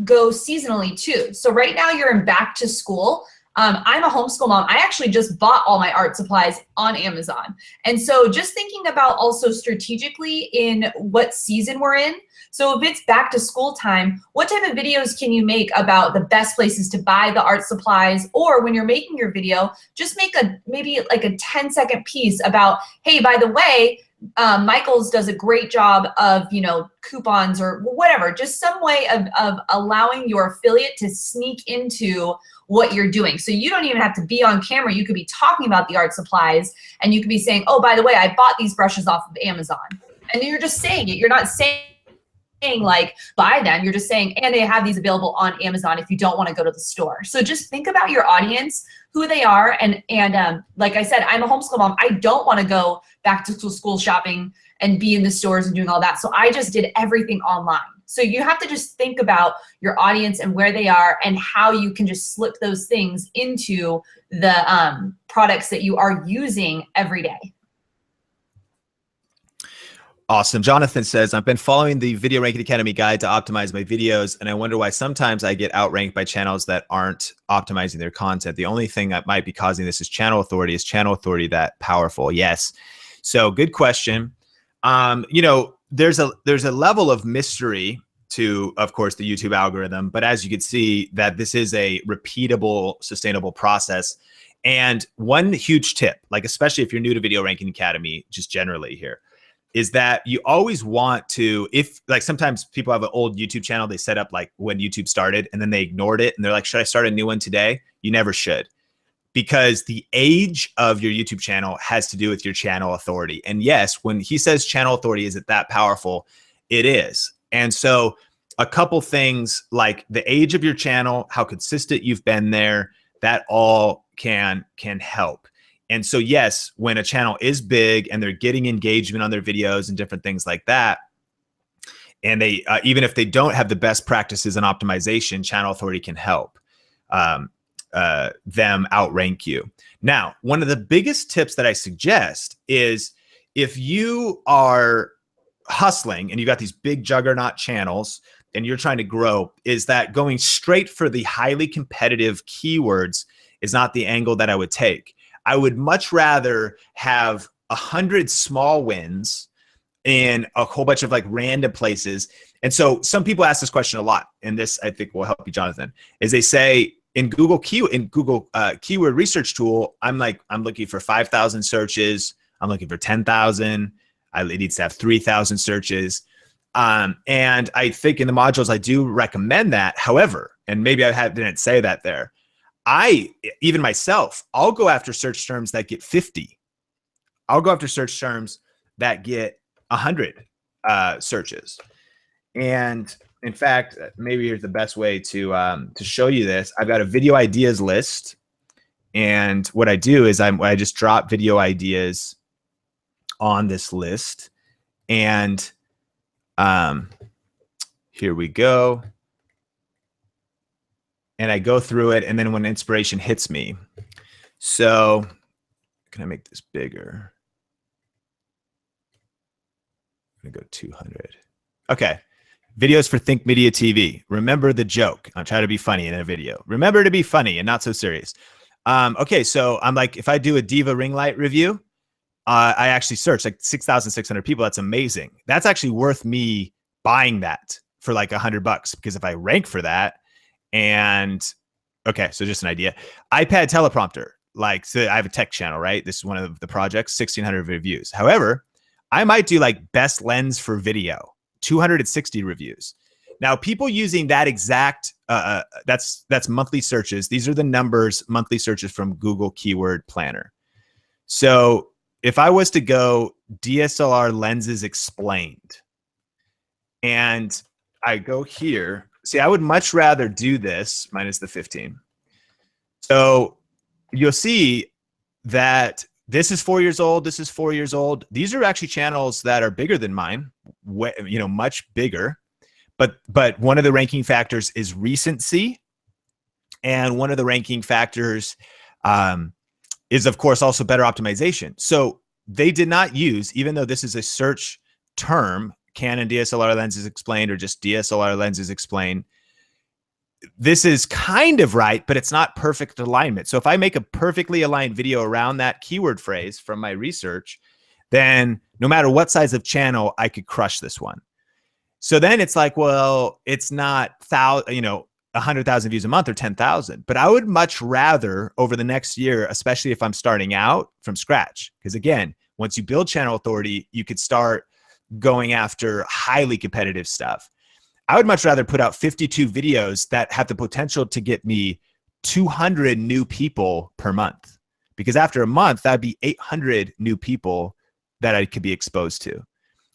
go seasonally too. So right now you're in back to school. I'm a homeschool mom. I actually just bought all my art supplies on Amazon. And so just thinking about also strategically in what season we're in. So if it's back to school time, what type of videos can you make about the best places to buy the art supplies? Or when you're making your video, just make maybe like a 10-second piece about, hey, by the way, Michael's does a great job of, you know, coupons or whatever, just some way of allowing your affiliate to sneak into what you're doing. So you don't even have to be on camera. You could be talking about the art supplies, and you could be saying, oh, by the way, I bought these brushes off of Amazon. And you're just saying it. You're not saying like buy them. You're just saying, and they have these available on Amazon if you don't want to go to the store. So just think about your audience, who they are. And like I said, I'm a homeschool mom. I don't want to go back to school shopping and be in the stores and doing all that. So I just did everything online. So you have to just think about your audience and where they are and how you can just slip those things into the products that you are using every day. Awesome. Jonathan says, I've been following the Video Ranking Academy guide to optimize my videos, and I wonder why sometimes I get outranked by channels that aren't optimizing their content. The only thing that might be causing this is channel authority. Is channel authority that powerful? Yes. So good question. You know, there's a level of mystery to, of course, the YouTube algorithm, but as you can see that this is a repeatable, sustainable process. And one huge tip, like especially if you're new to Video Ranking Academy, just generally here, is that you always want to, if like sometimes people have an old YouTube channel they set up like when YouTube started and then they ignored it and they're like, should I start a new one today? You never should, because the age of your YouTube channel has to do with your channel authority. And yes, when he says channel authority, is it that powerful? It is. And so a couple things like the age of your channel, how consistent you've been there, that all can help. And so, yes, when a channel is big and they're getting engagement on their videos and different things like that, and they even if they don't have the best practices in optimization, channel authority can help them outrank you. Now, one of the biggest tips that I suggest is if you are hustling and you got these big juggernaut channels and you're trying to grow, is that going straight for the highly competitive keywords is not the angle that I would take. I would much rather have 100 small wins in a whole bunch of like random places. And so some people ask this question a lot, and this I think will help you, Jonathan, is they say in Google keyword research tool, I'm looking for 5,000 searches. I'm looking for 10,000. It needs to have 3,000 searches. And I think in the modules, I do recommend that. However, and maybe didn't say that there, even myself, I'll go after search terms that get 50. I'll go after search terms that get 100 searches. And in fact, maybe here's the best way to show you this. I've got a video ideas list. And what I do is I just drop video ideas on this list. And here we go. And I go through it, and then when inspiration hits me. So can I make this bigger? I'm gonna go 200. Okay. Videos for Think Media TV. Remember the joke. I'm trying to be funny in a video. Remember to be funny and not so serious. Okay, so I'm like, if I do a Diva ring light review, I actually search like 6,600 people. That's amazing. That's actually worth me buying that for like $100, because if I rank for that, and okay, so just an idea. iPad teleprompter, like, so I have a tech channel, right? This is one of the projects, 1,600 reviews. However, I might do like best lens for video, 260 reviews. Now, people using that exact, that's monthly searches. These are the numbers, monthly searches from Google Keyword Planner. So if I was to go DSLR lenses explained, and I go here, see, I would much rather do this minus the 15. So you'll see that this is 4 years old. This is 4 years old. These are actually channels that are bigger than mine, you know, much bigger. But one of the ranking factors is recency. And one of the ranking factors is, of course, also better optimization. So they did not use, even though this is a search term, Canon DSLR lenses explained or just DSLR lenses explained, this is kind of right, but it's not perfect alignment. So if I make a perfectly aligned video around that keyword phrase from my research, then no matter what size of channel, I could crush this one. So then it's like, well, it's not 100,000 views a month or 10,000, but I would much rather over the next year, especially if I'm starting out from scratch, because again, once you build channel authority, you could start going after highly competitive stuff. I would much rather put out 52 videos that have the potential to get me 200 new people per month, because after a month, that'd be 800 new people that I could be exposed to,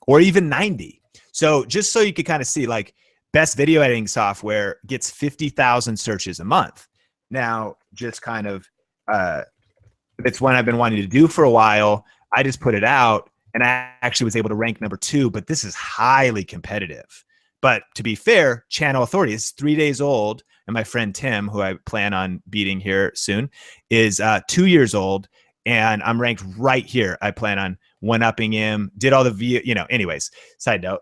or even 90. So just so you could kind of see, like, best video editing software gets 50,000 searches a month. Now, just kind of, it's one I've been wanting to do for a while. I just put it out and I actually was able to rank number 2, but this is highly competitive. But to be fair, channel authority is 3 days old. And my friend Tim, who I plan on beating here soon, is 2 years old. And I'm ranked right here. I plan on one-upping him, did all the view, anyways, side note.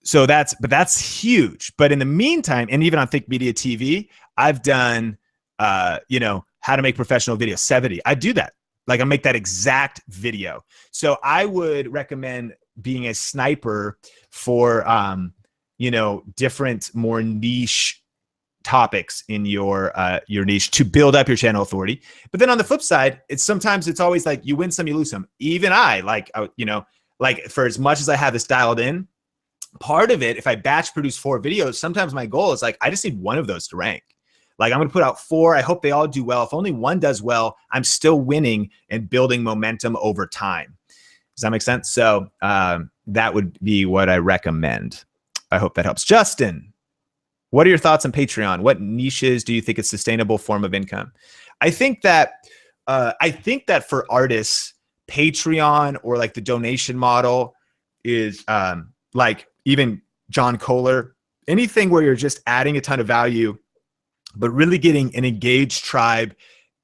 So that's huge. But in the meantime, and even on Think Media TV, I've done, how to make professional videos, 70. I do that. Like, I make that exact video. So I would recommend being a sniper for, different, more niche topics in your niche to build up your channel authority. But then on the flip side, sometimes it's always like you win some, you lose some. Even like for as much as I have this dialed in, part of it, if I batch produce 4 videos, sometimes my goal is like, I just need one of those to rank. Like, I'm going to put out 4. I hope they all do well. If only one does well, I'm still winning and building momentum over time. Does that make sense? So that would be what I recommend. I hope that helps. Justin, what are your thoughts on Patreon? What niches do you think is a sustainable form of income? I think that for artists, Patreon or like the donation model is like even John Kohler, anything where you're just adding a ton of value, but really getting an engaged tribe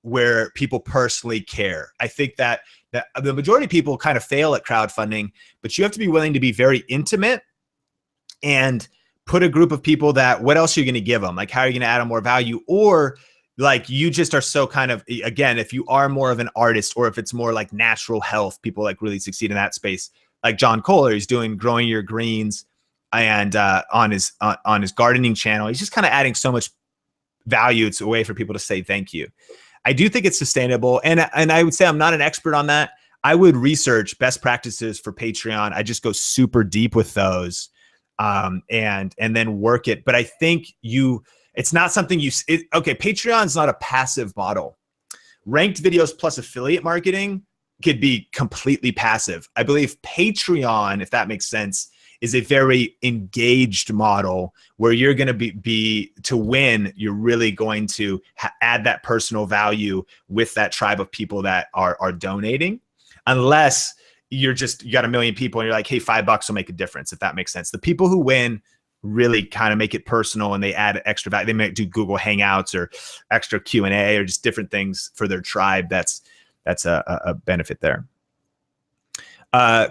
where people personally care. I think that the majority of people kind of fail at crowdfunding, but you have to be willing to be very intimate and put a group of people that, what else are you going to give them? Like, how are you going to add them more value? Or like, you just are so kind of, again, if you are more of an artist, or if it's more like natural health, people like really succeed in that space. Like John Kohler, he's doing Growing Your Greens and on his gardening channel. He's just kind of adding so much value. It's a way for people to say thank you. I do think it's sustainable. And I would say I'm not an expert on that. I would research best practices for Patreon. I just go super deep with those and then work it. But I think it's not something okay, Patreon's not a passive model. Ranked videos plus affiliate marketing could be completely passive. I believe Patreon, if that makes sense, is a very engaged model where you're going to be to win. You're really going to add that personal value with that tribe of people that are donating, unless you got 1 million people and you're like, hey, $5 will make a difference. If that makes sense. The people who win really kind of make it personal and they add extra value. They might do Google Hangouts or extra Q&A or just different things for their tribe. That's a benefit there.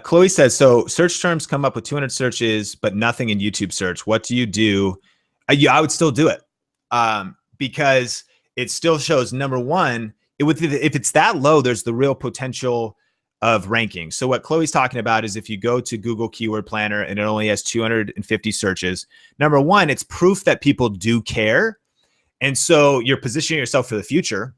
Chloe says, so search terms come up with 200 searches, but nothing in YouTube search. What do you do? I would still do it because it still shows, number one, if it's that low, there's the real potential of ranking. So what Chloe's talking about is if you go to Google Keyword Planner and it only has 250 searches, number one, it's proof that people do care. And so you're positioning yourself for the future.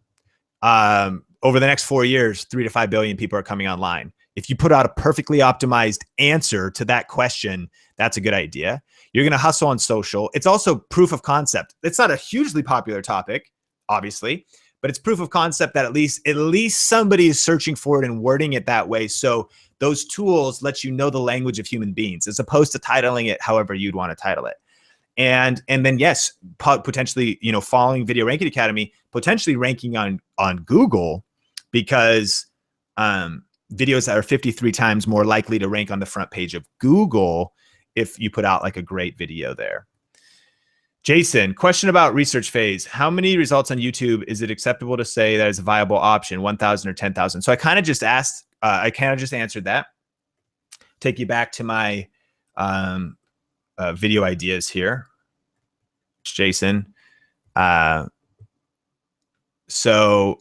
Over the next 4 years, 3 to 5 billion people are coming online. If you put out a perfectly optimized answer to that question, that's a good idea. You're going to hustle on social. It's also proof of concept. It's not a hugely popular topic, obviously, but it's proof of concept that at least somebody is searching for it and wording it that way. So those tools let you know the language of human beings, as opposed to titling it however you'd want to title it. And then yes, potentially, following Video Ranking Academy, potentially ranking on Google, because videos that are 53 times more likely to rank on the front page of Google if you put out like a great video there. Jason, question about research phase. How many results on YouTube is it acceptable to say that is a viable option, 1,000 or 10,000? So I kind of just asked, I kind of just answered that. Take you back to my video ideas here, Jason. So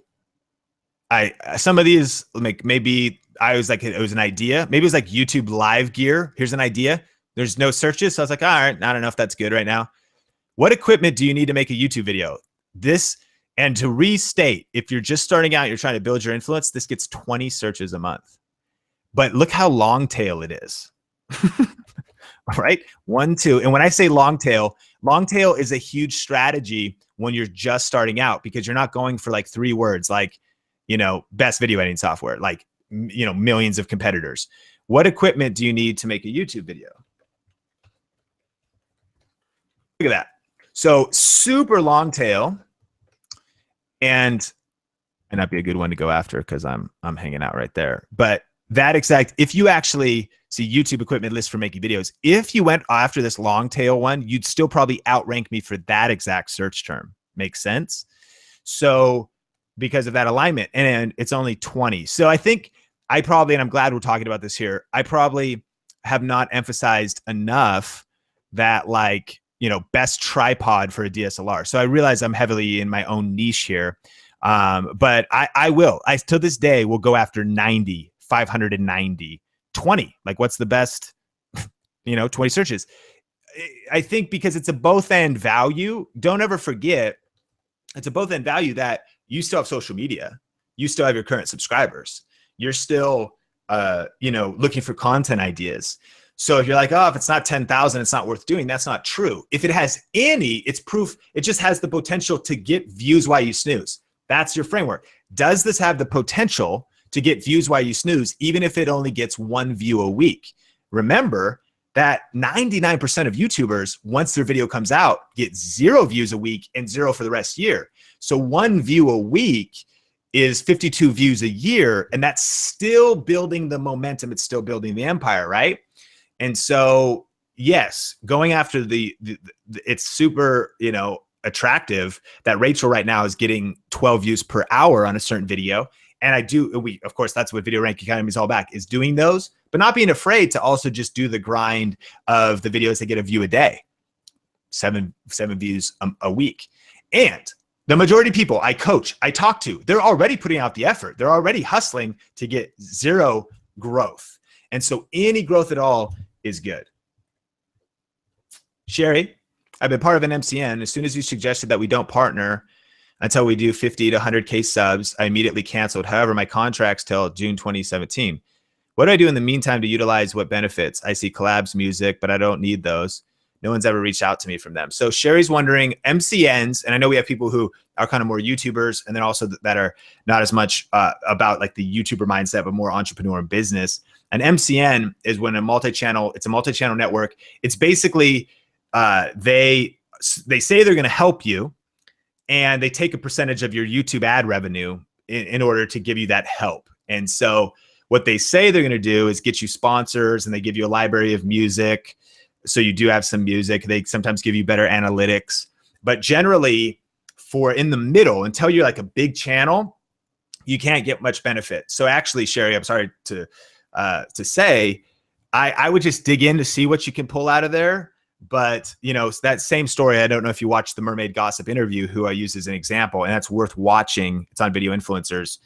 some of these, like, maybe I was like, it was an idea. Maybe it was like YouTube live gear. Here's an idea. There's no searches. So I was like, all right, I don't know if that's good right now. What equipment do you need to make a YouTube video? This And to restate, if you're just starting out, you're trying to build your influence, this gets 20 searches a month. But look how long tail it is. Right? 1, 2. And when I say long tail is a huge strategy when you're just starting out, because you're not going for like 3 words, like, you know, best video editing software, like, you know, millions of competitors. What equipment do you need to make a YouTube video? Look at that. So super long tail, and might not be a good one to go after because I'm hanging out right there. But that exact, if you actually see YouTube equipment list for making videos, if you went after this long tail one, you'd still probably outrank me for that exact search term. Makes sense? So because of that alignment, and it's only 20. So I think I probably, and I'm glad we're talking about this here, I probably have not emphasized enough that, like, you know, best tripod for a DSLR. So I realize I'm heavily in my own niche here. But I till this day will go after 90, 590, 20. Like, what's the best, you know, 20 searches. I think because it's a both end value. Don't ever forget, it's a both end value that you still have social media. You still have your current subscribers. You're still, you know, looking for content ideas. So if you're like, oh, if it's not 10,000, it's not worth doing. That's not true. If it has any, it's proof. It just has the potential to get views while you snooze. That's your framework. Does this have the potential to get views while you snooze, even if it only gets 1 view a week? Remember that 99% of YouTubers, once their video comes out, get 0 views a week and 0 for the rest of the year. So 1 view a week is 52 views a year, and that's still building the momentum. It's still building the empire, right? And so, yes, going after it's super, you know, attractive that Rachel right now is getting 12 views per hour on a certain video. And of course, that's what Video Ranking Academy is all about, is doing those, but not being afraid to also just do the grind of the videos that get a view a day, 7 views a week. And the majority of people I coach, I talk to, they're already putting out the effort. They're already hustling to get 0 growth. And so any growth at all is good. Sherry, I've been part of an MCN. As soon as you suggested that we don't partner until we do 50 to 100K subs, I immediately canceled. However, my contract's till June 2017. What do I do in the meantime to utilize what benefits? I see collabs, music, but I don't need those. No one's ever reached out to me from them. So Sherry's wondering, MCNs, and I know we have people who are kind of more YouTubers, and then also that are not as much about like the YouTuber mindset, but more entrepreneur and business. An MCN is when it's a multi-channel network. It's basically, they say they're going to help you, and they take a percentage of your YouTube ad revenue in order to give you that help. And so what they say they're going to do is get you sponsors, and they give you a library of music. So you do have some music. They sometimes give you better analytics, but generally for in the middle, until you're like a big channel, you can't get much benefit. So actually, Sherry, I'm sorry to say, I would just dig in to see what you can pull out of there. But, you know, that same story, I don't know if you watched the Mermaid Gossip interview, who I use as an example, and that's worth watching. It's on Video Influencers.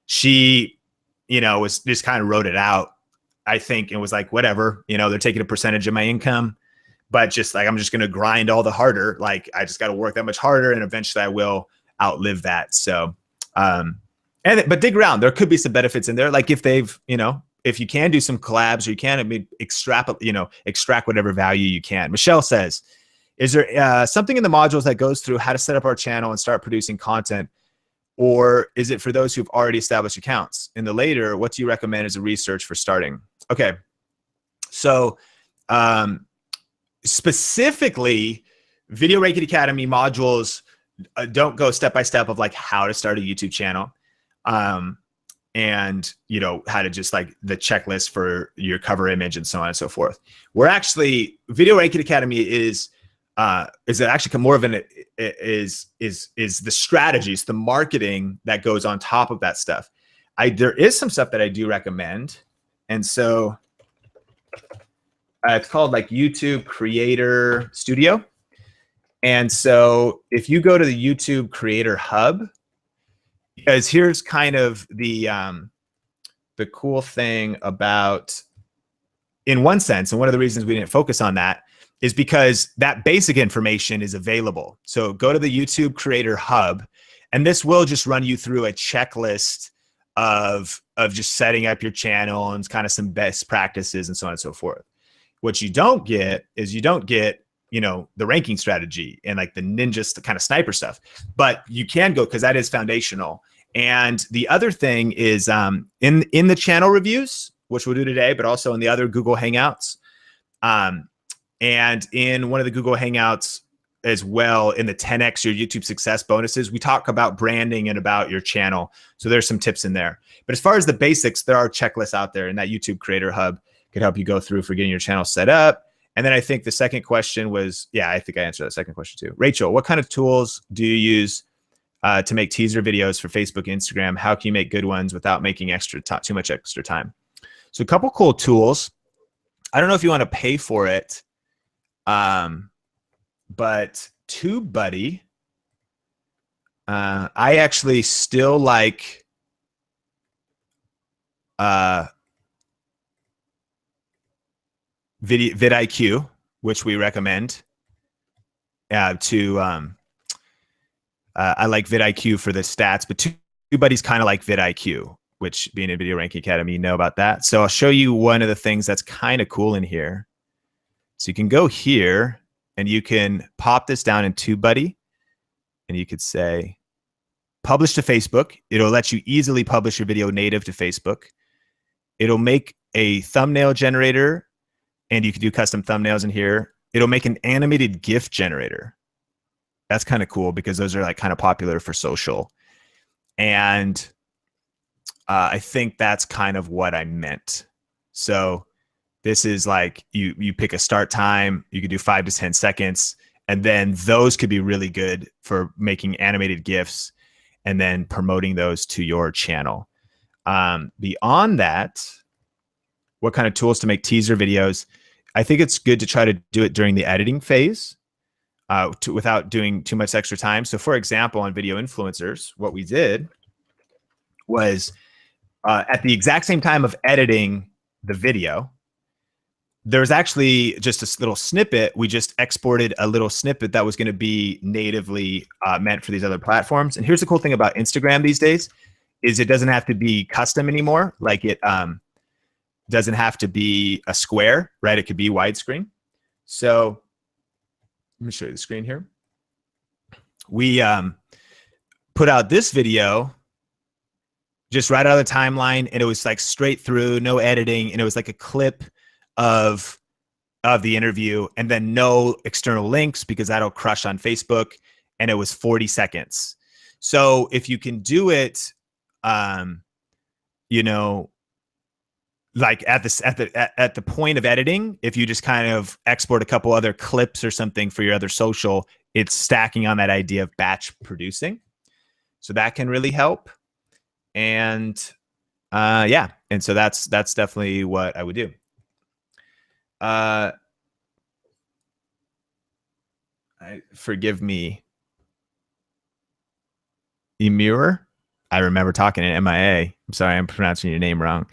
She, you know, was just kind of wrote it out, I think, and was like, whatever, you know, they're taking a percentage of my income, but just like, I'm just going to grind all the harder. Like, I just got to work that much harder, and eventually I will outlive that. So, but dig around, there could be some benefits in there. Like if they've, you know, if you can do some collabs, or you can extract whatever value you can. Michelle says, is there something in the modules that goes through how to set up our channel and start producing content? Or is it for those who've already established accounts? In the later, what do you recommend as a research for starting? Okay. So specifically, Video Ranking Academy modules don't go step-by-step of like how to start a YouTube channel. And, you know, how to just like the checklist for your cover image and so on and so forth. We're actually, Video Ranking Academy is actually more of an, is the strategies, the marketing that goes on top of that stuff. There is some stuff that I do recommend. And so it's called like YouTube Creator Studio. And so if you go to the YouTube Creator Hub, because here's kind of the cool thing about, in one sense, and one of the reasons we didn't focus on that is because that basic information is available. So go to the YouTube Creator Hub, And this will just run you through a checklist of just setting up your channel and kind of some best practices and so on and so forth. What you don't get is you don't get, the ranking strategy and like the ninja kind of sniper stuff, but you can go, because that is foundational. And the other thing is in the channel reviews, which we'll do today, but also in the other Google Hangouts, and in one of the Google Hangouts as well, in the 10x your YouTube success bonuses, we talk about branding and about your channel. So there's some tips in there. But as far as the basics, there are checklists out there, and that YouTube Creator Hub could help you go through for getting your channel set up. And then I think the second question was, I think I answered that second question too. Rachel, what kind of tools do you use to make teaser videos for Facebook and Instagram? How can you make good ones without making too much extra time? So a couple cool tools. I don't know if you want to pay for it, but TubeBuddy, I actually still like vidIQ, which we recommend. I like vidIQ for the stats, but TubeBuddy's kind of like vidIQ, which, being in Video Ranking Academy, you know about that. So I'll show you one of the things that's kind of cool in here. So you can go here and you can pop this down in TubeBuddy, and you could say publish to Facebook. It'll let you easily publish your video native to Facebook. It'll make a thumbnail generator, and you can do custom thumbnails in here. It'll make an animated GIF generator. That's kind of cool because those are like kind of popular for social. And I think that's kind of what I meant. So this is like you pick a start time, you could do 5 to 10 seconds, and then those could be really good for making animated GIFs and then promoting those to your channel. Beyond that, what kind of tools to make teaser videos? I think it's good to try to do it during the editing phase without doing too much extra time. So for example, on Video Influencers, what we did was at the exact same time of editing the video, there's actually just a little snippet. We just exported a little snippet that was going to be natively meant for these other platforms. And here's the cool thing about Instagram these days is it doesn't have to be custom anymore. Like it doesn't have to be a square, right? It could be widescreen. So let me show you the screen here. We put out this video just right out of the timeline, and it was like straight through, no editing, and it was like a clip of the interview, and then no external links because that'll crush on Facebook, and it was 40 seconds. So if you can do it, like at the point of editing, if you just kind of export a couple other clips or something for your other social, it's stacking on that idea of batch producing. So that can really help. And and so that's definitely what I would do. Forgive me, Emir. I remember talking to MIA. I'm sorry, I'm pronouncing your name wrong.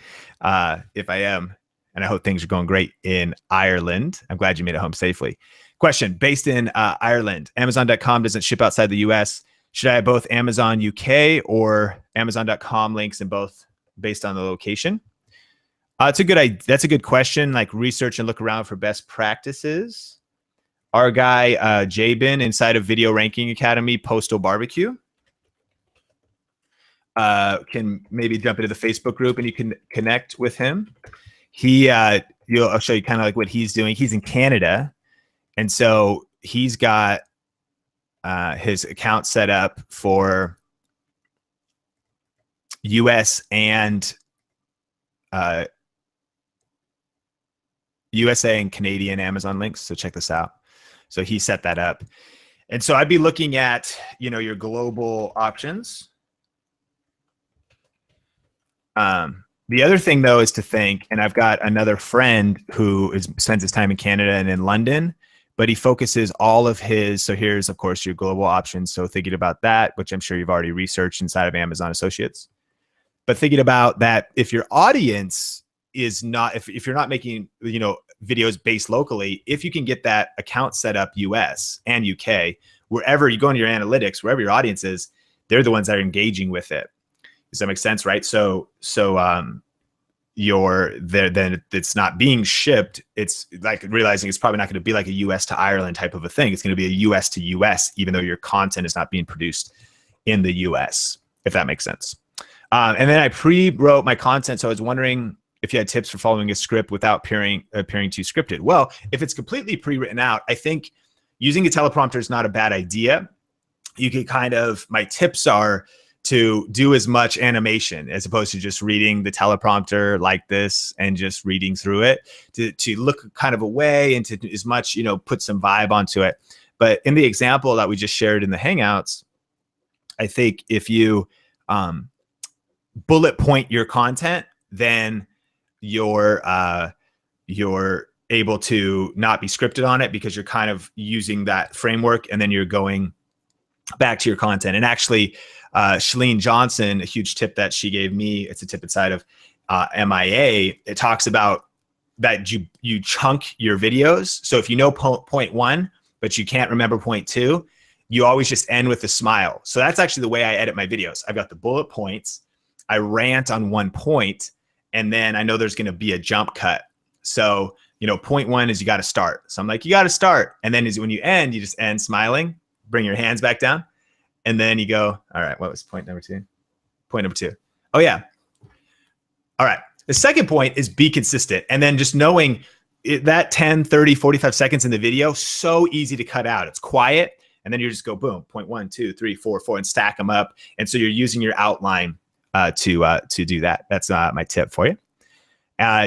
If I am, and I hope things are going great in Ireland. I'm glad you made it home safely. Question, based in Ireland, Amazon.com doesn't ship outside the US. Should I have both Amazon UK or Amazon.com links in both based on the location? That's a good question. Like research and look around for best practices. Our guy, Jabin, inside of Video Ranking Academy, Postal Barbecue, can maybe jump into the Facebook group and you can connect with him. I'll show you kind of like what he's doing. He's in Canada. And so he's got his account set up for US and USA and Canadian Amazon links. So check this out. So he set that up. And so I'd be looking at, your global options. The other thing though is to think, and I've got another friend who spends his time in Canada and in London, but he focuses all of his, so here's of course your global options. So thinking about that, which I'm sure you've already researched inside of Amazon Associates, but thinking about that, if your audience is not, if you're not making, videos based locally, if you can get that account set up US and UK, wherever you go into your analytics, wherever your audience is, they're the ones that are engaging with it. Does that make sense? Right. So you're there, then it's not being shipped. It's like realizing it's probably not going to be like a US to Ireland type of a thing. It's going to be a US to US, even though your content is not being produced in the US, if that makes sense. And then I pre-wrote my content. So I was wondering if you had tips for following a script without appearing too scripted. Well, if it's completely pre-written out, I think using a teleprompter is not a bad idea. You can kind of, my tips are to do as much animation as opposed to just reading the teleprompter like this and just reading through it, to look kind of away and to as much, you know, put some vibe onto it. But in the example that we just shared in the Hangouts, I think if you bullet point your content, then you're able to not be scripted on it because you're kind of using that framework, and then you're going back to your content. And actually, Shalene Johnson, a huge tip that she gave me, it's a tip inside of MIA. It talks about that you chunk your videos. So if you know point one, but you can't remember point two, you always just end with a smile. So that's actually the way I edit my videos. I've got the bullet points, I rant on one point, and then I know there's going to be a jump cut. So, you know, point one is you got to start. So I'm like, you got to start. And then when you end, you just end smiling, bring your hands back down. And then you go, all right, what was point number two? Point number two. Oh, yeah. All right. The second point is be consistent. And then just knowing that 10, 30, 45 seconds in the video, so easy to cut out. It's quiet. And then you just go, boom, point 1, 2, 3, 4, 4, and stack them up. And so you're using your outline to do that. That's my tip for you.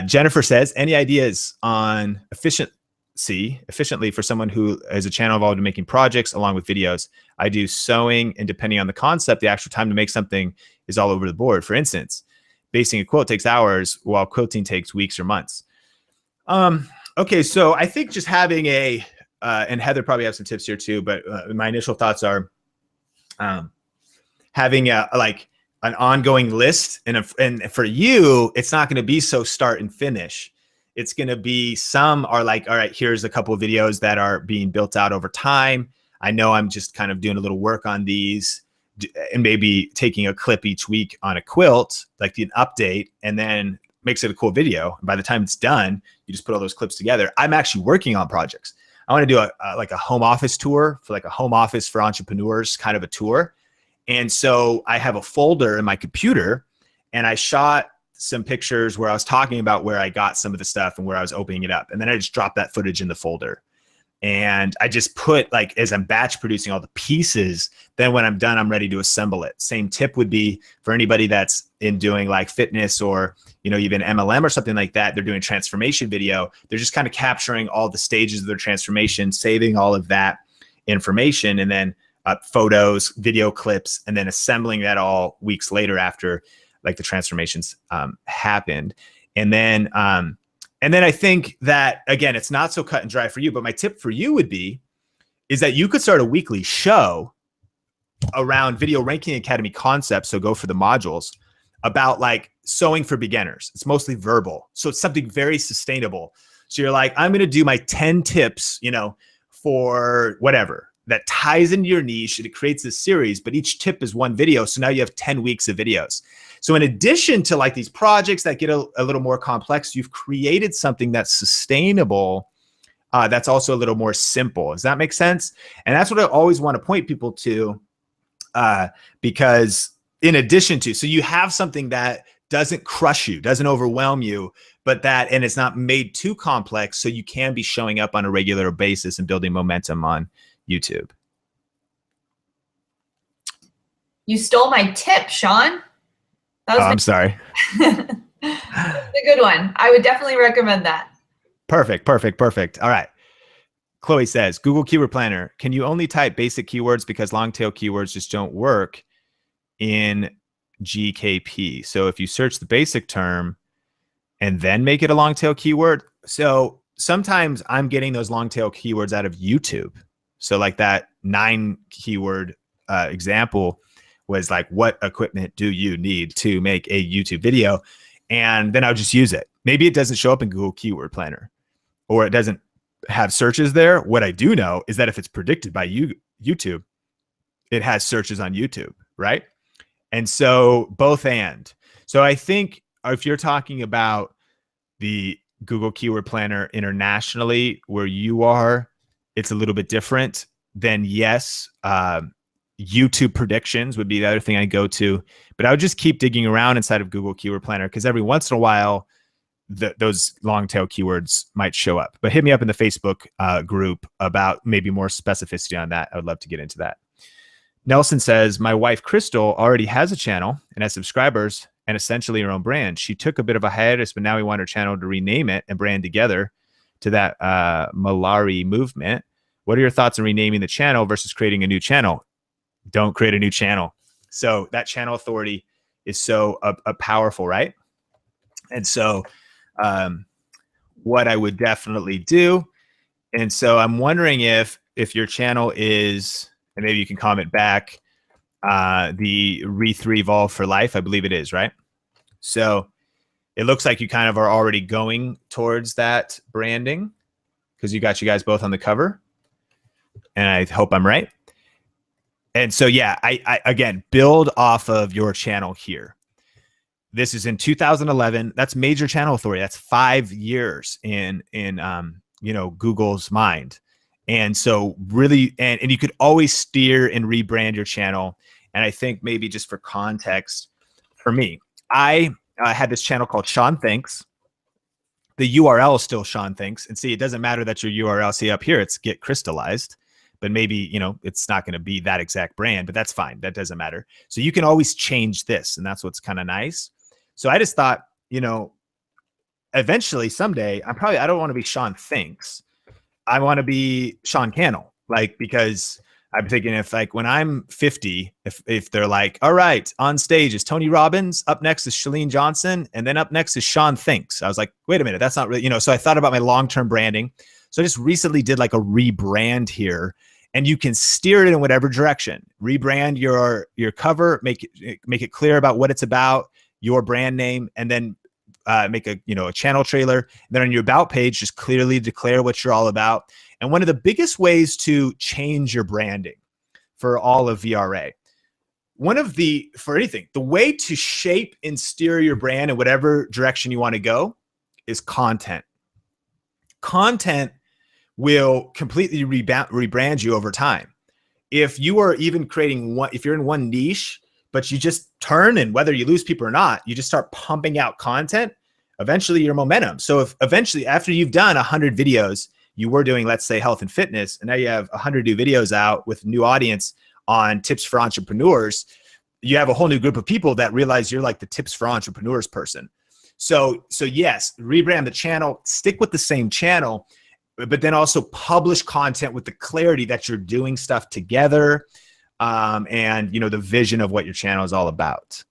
Jennifer says, any ideas on efficiently for someone who has a channel involved in making projects along with videos? I do sewing, and depending on the concept, the actual time to make something is all over the board. For instance, basting a quilt takes hours while quilting takes weeks or months. Okay, so I think just having and Heather probably has some tips here too, but my initial thoughts are having an ongoing list, and for you, it's not going to be so start and finish. It's going to be, some are like, all right, here's a couple of videos that are being built out over time. I know I'm just kind of doing a little work on these, and maybe taking a clip each week on a quilt, like an update, and then makes it a cool video. And by the time it's done, you just put all those clips together. I'm actually working on projects. I want to do a home office tour, for like a home office for entrepreneurs, kind of a tour. And so I have a folder in my computer, and I shot some pictures where I was talking about where I got some of the stuff and where I was opening it up. And then I just dropped that footage in the folder. And I just put, like, as I'm batch producing all the pieces, then when I'm done, I'm ready to assemble it. Same tip would be for anybody that's in doing like fitness or, you know, even MLM or something like that. They're doing transformation video. They're just kind of capturing all the stages of their transformation, saving all of that information, and then photos, video clips, and then assembling that all weeks later after like the transformations happened. And then I think that, again, it's not so cut and dry for you, but my tip for you is that you could start a weekly show around Video Ranking Academy concepts. So go for the modules about like sewing for beginners. It's mostly verbal. So it's something very sustainable. So you're like, I'm going to do my 10 tips, you know, for whatever that ties into your niche, and it creates this series, but each tip is one video. So now you have 10 weeks of videos. So in addition to like these projects that get a little more complex, you've created something that's sustainable, that's also a little more simple. Does that make sense? And that's what I always want to point people to, because in addition to, so you have something that doesn't crush you, doesn't overwhelm you, and it's not made too complex, so you can be showing up on a regular basis and building momentum on YouTube. You stole my tip, Sean. I'm sorry. That's a good one. I would definitely recommend that. Perfect. All right. Chloe says, Google Keyword Planner, can you only type basic keywords because long tail keywords just don't work in GKP? So if you search the basic term and then make it a long tail keyword. So sometimes I'm getting those long tail keywords out of YouTube. So like that 9 keyword example was like, what equipment do you need to make a YouTube video? And then I'll just use it. Maybe it doesn't show up in Google Keyword Planner, or it doesn't have searches there. What I do know is that if it's predicted by YouTube, it has searches on YouTube, right? And so both and. So I think if you're talking about the Google Keyword Planner internationally where you are, it's a little bit different. Then yes, YouTube predictions would be the other thing I go to. But I would just keep digging around inside of Google Keyword Planner because every once in a while, those long tail keywords might show up. But hit me up in the Facebook group about maybe more specificity on that. I would love to get into that. Nelson says, my wife, Crystal, already has a channel and has subscribers and essentially her own brand. She took a bit of a hiatus, but now we want her channel to rename it and brand together to that Malari movement. What are your thoughts on renaming the channel versus creating a new channel? Don't create a new channel. So that channel authority is so powerful, right? And so what I would definitely do, and so I'm wondering if your channel is, and maybe you can comment back, the Re3 Evolve for Life, I believe it is, right? So it looks like you kind of are already going towards that branding because you got you guys both on the cover. And I hope I'm right. And so, yeah, I again, build off of your channel here. This is in 2011. That's major channel authority. That's 5 years in you know, Google's mind. And so really, and you could always steer and rebrand your channel. And I think maybe just for context, for me, I had this channel called Sean Thinks. The URL is still Sean Thinks. And see, it doesn't matter that your URL, see up here, it's get crystallized. But maybe, you know, it's not going to be that exact brand, but that's fine. That doesn't matter. So you can always change this. And that's what's kind of nice. So I just thought, you know, eventually someday, I don't want to be Sean Thinks. I want to be Sean Cannell, like, because I'm thinking if like when I'm 50, if they're like, all right, on stage is Tony Robbins, up next is Chalene Johnson, and then up next is Sean Thinks. I was like, wait a minute, that's not really, you know, so I thought about my long-term branding. So I just recently did like a rebrand here, and you can steer it in whatever direction. Rebrand your cover, make it clear about what it's about, your brand name, and then make a channel trailer. And then on your about page, just clearly declare what you're all about. And one of the biggest ways to change your branding for all of VRA, for anything, the way to shape and steer your brand in whatever direction you want to go is content. Content will completely rebrand you over time. If you are even creating if you're in one niche, but you just turn, and whether you lose people or not, you just start pumping out content, eventually your momentum. So if eventually after you've done 100 videos, you were doing, let's say, health and fitness, and now you have 100 new videos out with new audience on tips for entrepreneurs, you have a whole new group of people that realize you're like the tips for entrepreneurs person. So yes, rebrand the channel, stick with the same channel, but then also publish content with the clarity that you're doing stuff together, and the vision of what your channel is all about.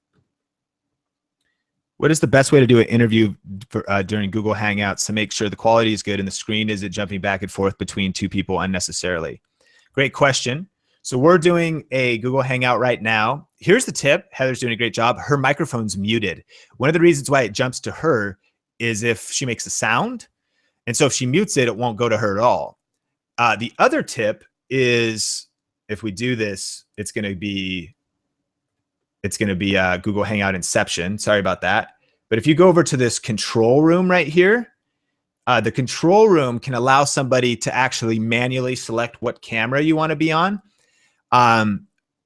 What is the best way to do an interview during Google Hangouts to make sure the quality is good and the screen isn't jumping back and forth between two people unnecessarily? Great question. So we're doing a Google Hangout right now. Here's the tip. Heather's doing a great job. Her microphone's muted. One of the reasons why it jumps to her is if she makes a sound. And so if she mutes it, it won't go to her at all. The other tip is, if we do this, it's going to be Google Hangout Inception. Sorry about that. But if you go over to this control room right here, the control room can allow somebody to actually manually select what camera you want to be on.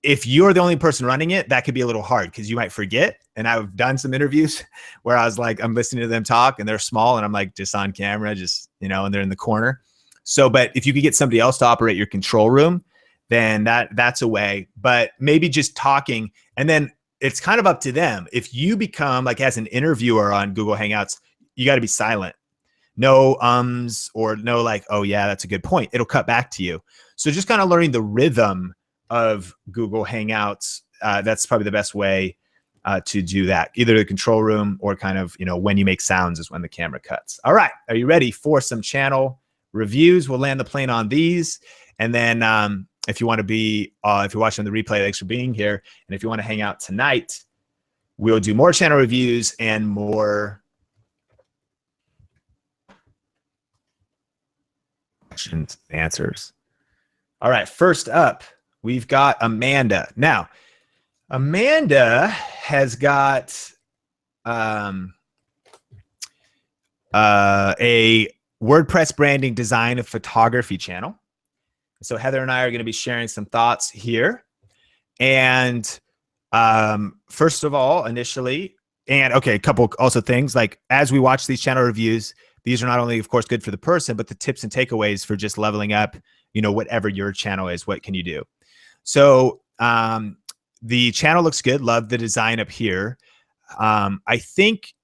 If you're the only person running it, that could be a little hard because you might forget. And I've done some interviews where I was like, I'm listening to them talk and they're small and I'm like just on camera, and they're in the corner. So, but if you could get somebody else to operate your control room, then that's a way. But maybe just talking, and then it's kind of up to them. If you become like as an interviewer on Google Hangouts, you got to be silent. No ums or no like, oh yeah, that's a good point. It'll cut back to you. So just kind of learning the rhythm of Google Hangouts. That's probably the best way to do that. Either the control room or kind of, when you make sounds is when the camera cuts. All right. Are you ready for some channel reviews? We'll land the plane on these. And then if you want to be, if you're watching the replay, thanks for being here. And if you want to hang out tonight, we'll do more channel reviews and more questions and answers. All right, first up, we've got Amanda. Now, Amanda has got a WordPress branding, design, and photography channel. So Heather and I are going to be sharing some thoughts here. And first of all, initially, and okay, a couple also things, like as we watch these channel reviews, these are not only, of course, good for the person, but the tips and takeaways for just leveling up, you know, whatever your channel is, what can you do? So the channel looks good. Love the design up here. I think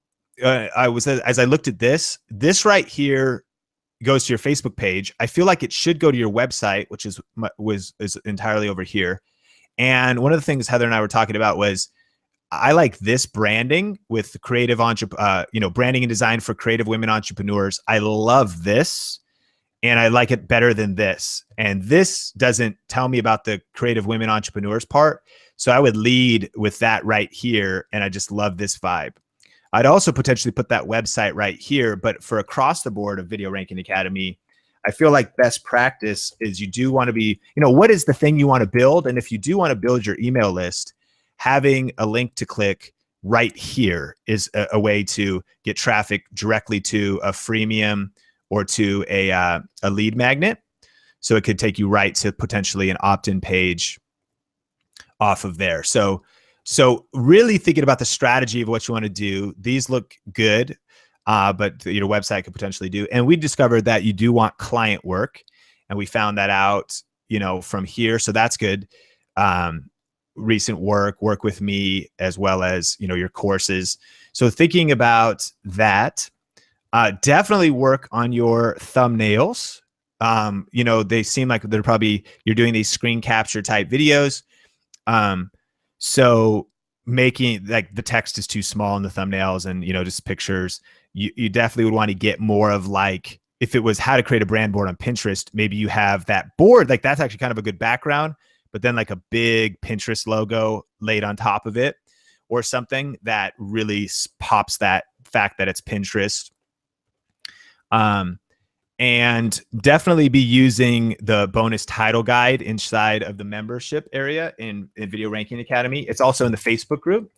as I looked at this right here goes to your Facebook page. I feel like it should go to your website, which is entirely over here. And one of the things Heather and I were talking about was I like this branding with creative branding and design for creative women entrepreneurs. I love this, and I like it better than this. And this doesn't tell me about the creative women entrepreneurs part. So I would lead with that right here, and I just love this vibe. I'd also potentially put that website right here, but for across the board of Video Ranking Academy, I feel like best practice is you do want to be, you know, what is the thing you want to build? And if you do want to build your email list, having a link to click right here is a way to get traffic directly to a freemium or to a lead magnet. So it could take you right to potentially an opt-in page off of there. So really thinking about the strategy of what you want to do. These look good, but your website could potentially do. And we discovered that you do want client work, and we found that out, you know, from here. So that's good. Recent work with me, as well as, you know, your courses. So thinking about that, definitely work on your thumbnails. You know, they seem like they're probably, you're doing these screen capture type videos. So making, like, the text is too small in the thumbnails and, you know, just pictures. You definitely would want to get more of, like, if it was how to create a brand board on Pinterest, maybe you have that board, like that's actually kind of a good background, but then like a big Pinterest logo laid on top of it or something that really pops that fact that it's Pinterest. And definitely be using the bonus title guide inside of the membership area in Video Ranking Academy. It's also in the Facebook group.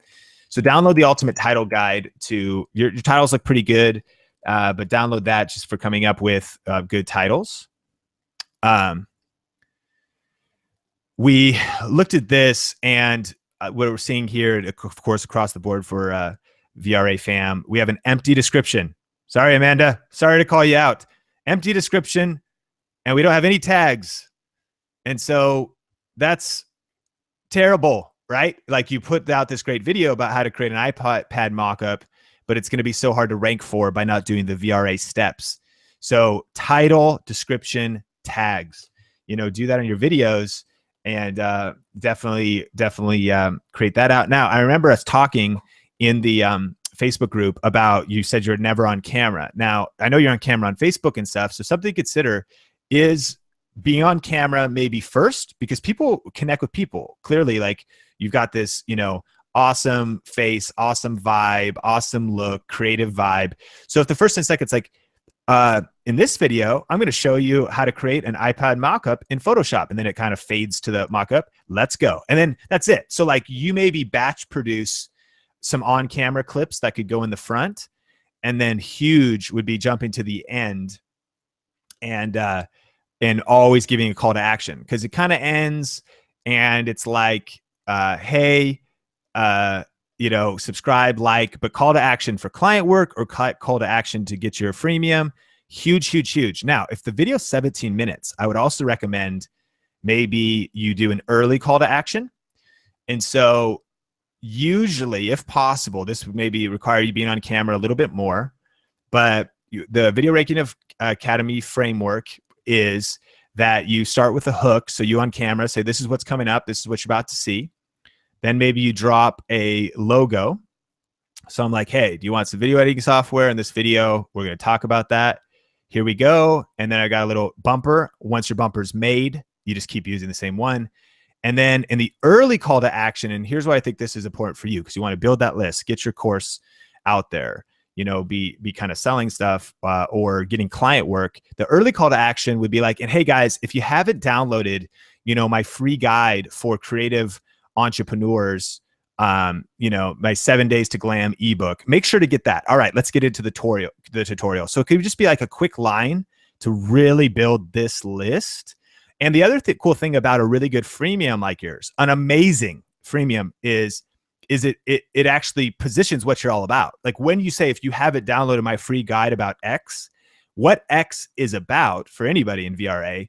So download the ultimate title guide to your titles look pretty good, but download that just for coming up with good titles. We looked at this, and what we're seeing here, of course, across the board for VRA fam, we have an empty description. Sorry, Amanda. Sorry to call you out. Empty description, and we don't have any tags. And so that's terrible, right? Like, you put out this great video about how to create an iPad mockup, but it's going to be so hard to rank for by not doing the VRA steps. So title, description, tags, you know, do that on your videos, and definitely create that out. Now, I remember us talking in the Facebook group about, you said you're never on camera. Now, I know you're on camera on Facebook and stuff, so something to consider is being on camera maybe first, because people connect with people. Clearly, like, you've got this, you know, awesome face, awesome vibe, awesome look, creative vibe. So if the first 10 seconds, like, in this video, I'm going to show you how to create an iPad mockup in Photoshop, and then it kind of fades to the mockup. Let's go. And then that's it. So, like, you maybe batch produce some on-camera clips that could go in the front, and then huge would be jumping to the end and always giving a call to action, because it kind of ends and it's like, hey, you know, subscribe, like, but call to action for client work or call to action to get your freemium. Huge. Now, if the video's 17 minutes, I would also recommend maybe you do an early call to action. And so usually, if possible, this would maybe require you being on camera a little bit more, but the Video Ranking Academy framework is that you start with a hook. So you on camera say, this is what's coming up, this is what you're about to see. Then maybe you drop a logo. So I'm like, hey, do you want some video editing software? In this video, we're going to talk about that. Here we go. And then I got a little bumper. Once your bumper's made, you just keep using the same one. And then in the early call to action, and here's why I think this is important for you, because you want to build that list, get your course out there, you know, be kind of selling stuff or getting client work. The early call to action would be like, and hey guys, if you haven't downloaded, you know, my free guide for creative entrepreneurs, you know, my 7 Days to Glam ebook. Make sure to get that. All right, let's get into the tutorial. So it could just be like a quick line to really build this list. And the other cool thing about a really good freemium like yours, an amazing freemium, is it actually positions what you're all about. Like when you say, if you haven't downloaded my free guide about X, what X is about for anybody in VRA,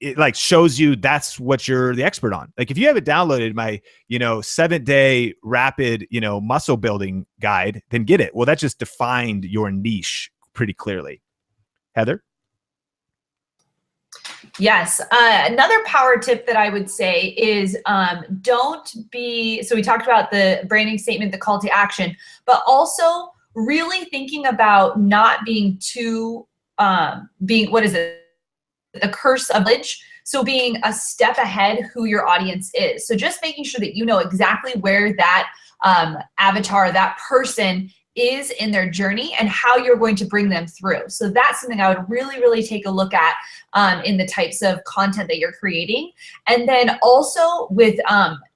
it like shows you that's what you're the expert on. Like if you haven't downloaded my, you know, 7-day rapid, you know, muscle building guide, then get it. Well, that just defined your niche pretty clearly. Heather? Yes. Another power tip that I would say is don't be, so we talked about the branding statement, the call to action, but also really thinking about not being too, what is it? The curse of knowledge. So being a step ahead who your audience is. So just making sure that you know exactly where that avatar, that person is in their journey and how you're going to bring them through. So that's something I would really, really take a look at in the types of content that you're creating. And then also with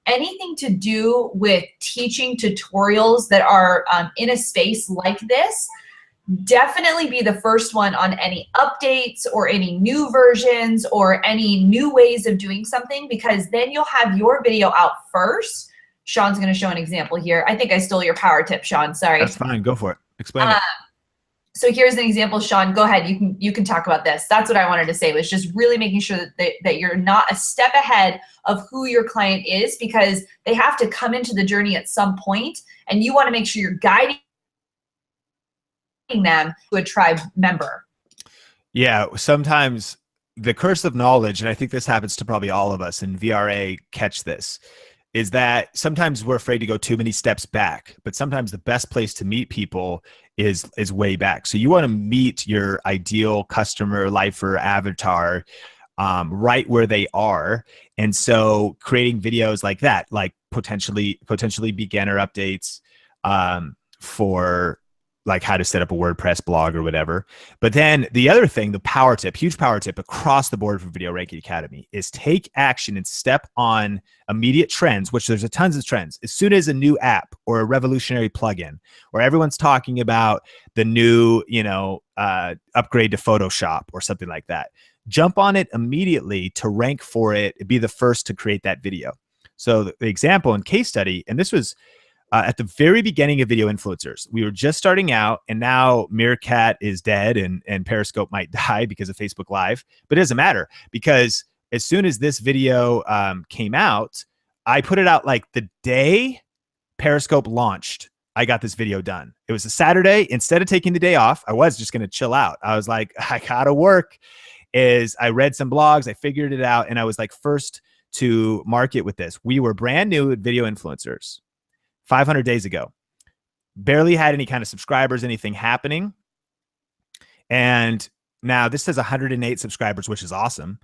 anything to do with teaching tutorials that are in a space like this, definitely be the first one on any updates or any new versions or any new ways of doing something, because then you'll have your video out first. Sean's going to show an example here. I think I stole your power tip, Sean. Sorry. That's fine. Go for it. Explain it. So here's an example, Sean. Go ahead. You can talk about this. That's what I wanted to say, was just really making sure that you're not a step ahead of who your client is, because they have to come into the journey at some point, and you want to make sure you're guiding them to a tribe member. Yeah, sometimes the curse of knowledge, and I think this happens to probably all of us in VRA, catch this, is that sometimes we're afraid to go too many steps back, but sometimes the best place to meet people is way back. So you want to meet your ideal customer, lifer, avatar right where they are. And so creating videos like that, like potentially beginner updates for like how to set up a WordPress blog or whatever. But then the other thing, the power tip, huge power tip across the board for Video Ranking Academy, is take action and step on immediate trends, which there's a tons of trends. As soon as a new app or a revolutionary plugin, or everyone's talking about the new, you know, upgrade to Photoshop or something like that, jump on it immediately to rank for it, be the first to create that video. So the example and case study, and this was at the very beginning of video influencers. We were just starting out, and now Meerkat is dead and Periscope might die because of Facebook Live, but it doesn't matter, because as soon as this video came out, I put it out like the day Periscope launched. I got this video done. It was a Saturday. Instead of taking the day off, I was just going to chill out. I was like, I gotta work. I read some blogs, I figured it out, and I was like first to market with this. We were brand new at video influencers 500 days ago, barely had any kind of subscribers, anything happening. And now this has 108 subscribers, which is awesome.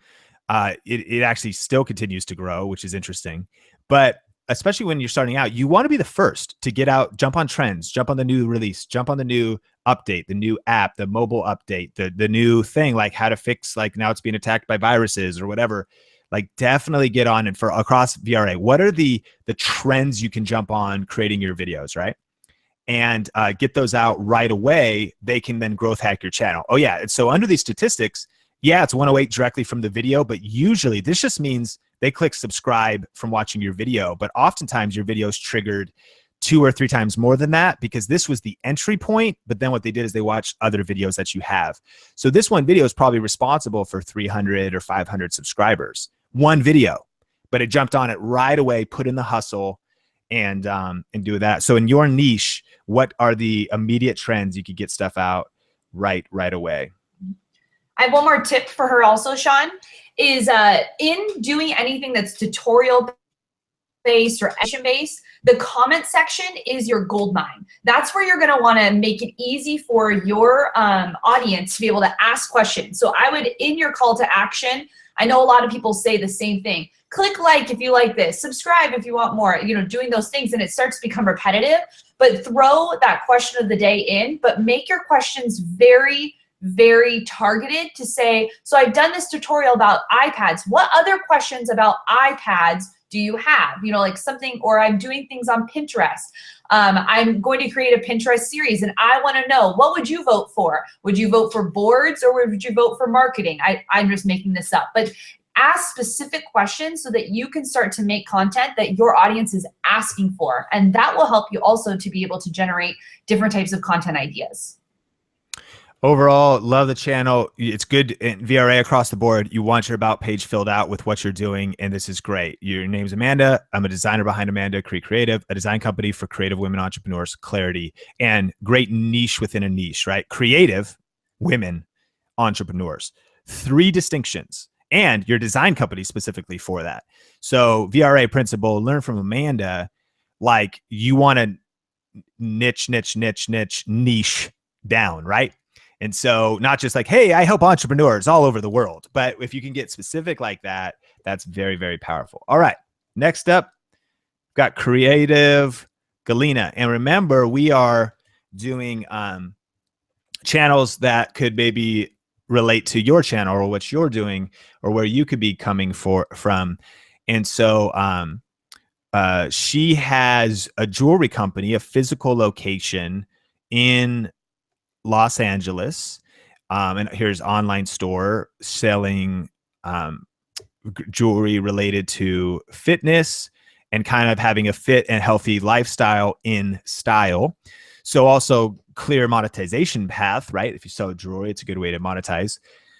It actually still continues to grow, which is interesting. But especially when you're starting out, you want to be the first to get out, jump on trends, jump on the new release, jump on the new update, the new app, the mobile update, the new thing, like how to fix, like now it's being attacked by viruses or whatever. Like definitely get on, and for across VRA, what are the trends you can jump on creating your videos, right? And get those out right away. They can then growth hack your channel. Oh yeah, and so under these statistics, yeah, it's 108 directly from the video, but usually this just means they click subscribe from watching your video, but oftentimes your video is triggered 2 or 3 times more than that, because this was the entry point, but then what they did is they watched other videos that you have. So this one video is probably responsible for 300 or 500 subscribers. One video, but it jumped on it right away, put in the hustle, and do that. So in your niche, what are the immediate trends you could get stuff out right away? I have one more tip for her also, Sean, is in doing anything that's tutorial based or action based, the comment section is your gold mine. That's where you're going to want to make it easy for your audience to be able to ask questions. So I would, in your call to action, I know a lot of people say the same thing. Click like if you like this, subscribe if you want more, you know, doing those things, and it starts to become repetitive. But throw that question of the day in, but make your questions very, very targeted to say, so I've done this tutorial about iPads. What other questions about iPads do you have? You know, like something, or I'm doing things on Pinterest. I'm going to create a Pinterest series and I want to know, what would you vote for? Would you vote for boards or would you vote for marketing? I'm just making this up, but ask specific questions so that you can start to make content that your audience is asking for. And that will help you also to be able to generate different types of content ideas. Overall, love the channel. It's good in VRA across the board. You want your about page filled out with what you're doing, and this is great. Your name's Amanda. I'm a designer behind Amanda Creative, a design company for creative women entrepreneurs, clarity, and great niche within a niche, right? Creative women entrepreneurs. 3 distinctions, and your design company specifically for that. So VRA principle, learn from Amanda, like you want to niche down, right? And so not just like, hey, I help entrepreneurs all over the world, but if you can get specific like that, that's very, very powerful. All right. Next up, we've got Creative Galena. And remember, we are doing channels that could maybe relate to your channel or what you're doing or where you could be coming from. And so she has a jewelry company, a physical location in Los Angeles, and here's online store selling jewelry related to fitness and kind of having a fit and healthy lifestyle in style. So also clear monetization path, right? If you sell jewelry, it's a good way to monetize.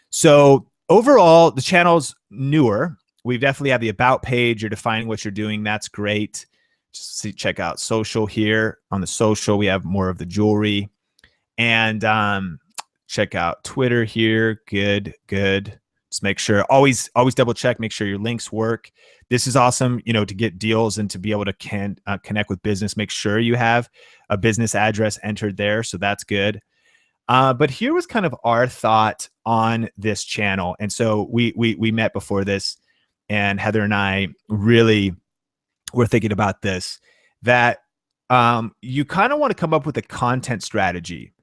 So overall, the channel's newer. We definitely have the about page. You're defining what you're doing. That's great. Just check out social here. On the social, we have more of the jewelry. And check out Twitter here. Good. Just make sure, always double check, make sure your links work. This is awesome, you know, to get deals and to be able to connect with business. Make sure you have a business address entered there. So that's good. But here was kind of our thought on this channel. And so we met before this, and Heather and I really were thinking about this, that you kind of want to come up with a content strategy.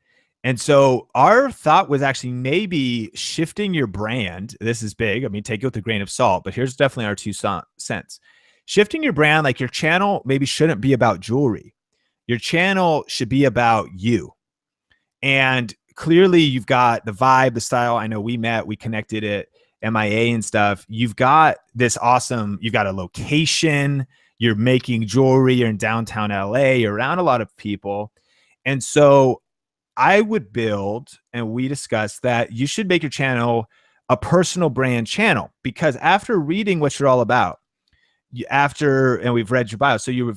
And so our thought was actually maybe shifting your brand. This is big. I mean, take it with a grain of salt, but here's definitely our 2 cents. Shifting your brand, like your channel maybe shouldn't be about jewelry. Your channel should be about you. And clearly you've got the vibe, the style. I know we met, we connected at MIA and stuff. You've got this awesome, you've got a location, you're making jewelry, you're in downtown LA, you're around a lot of people. And so I would build, and we discussed that you should make your channel a personal brand channel, because after reading what you're all about, and we've read your bio, so you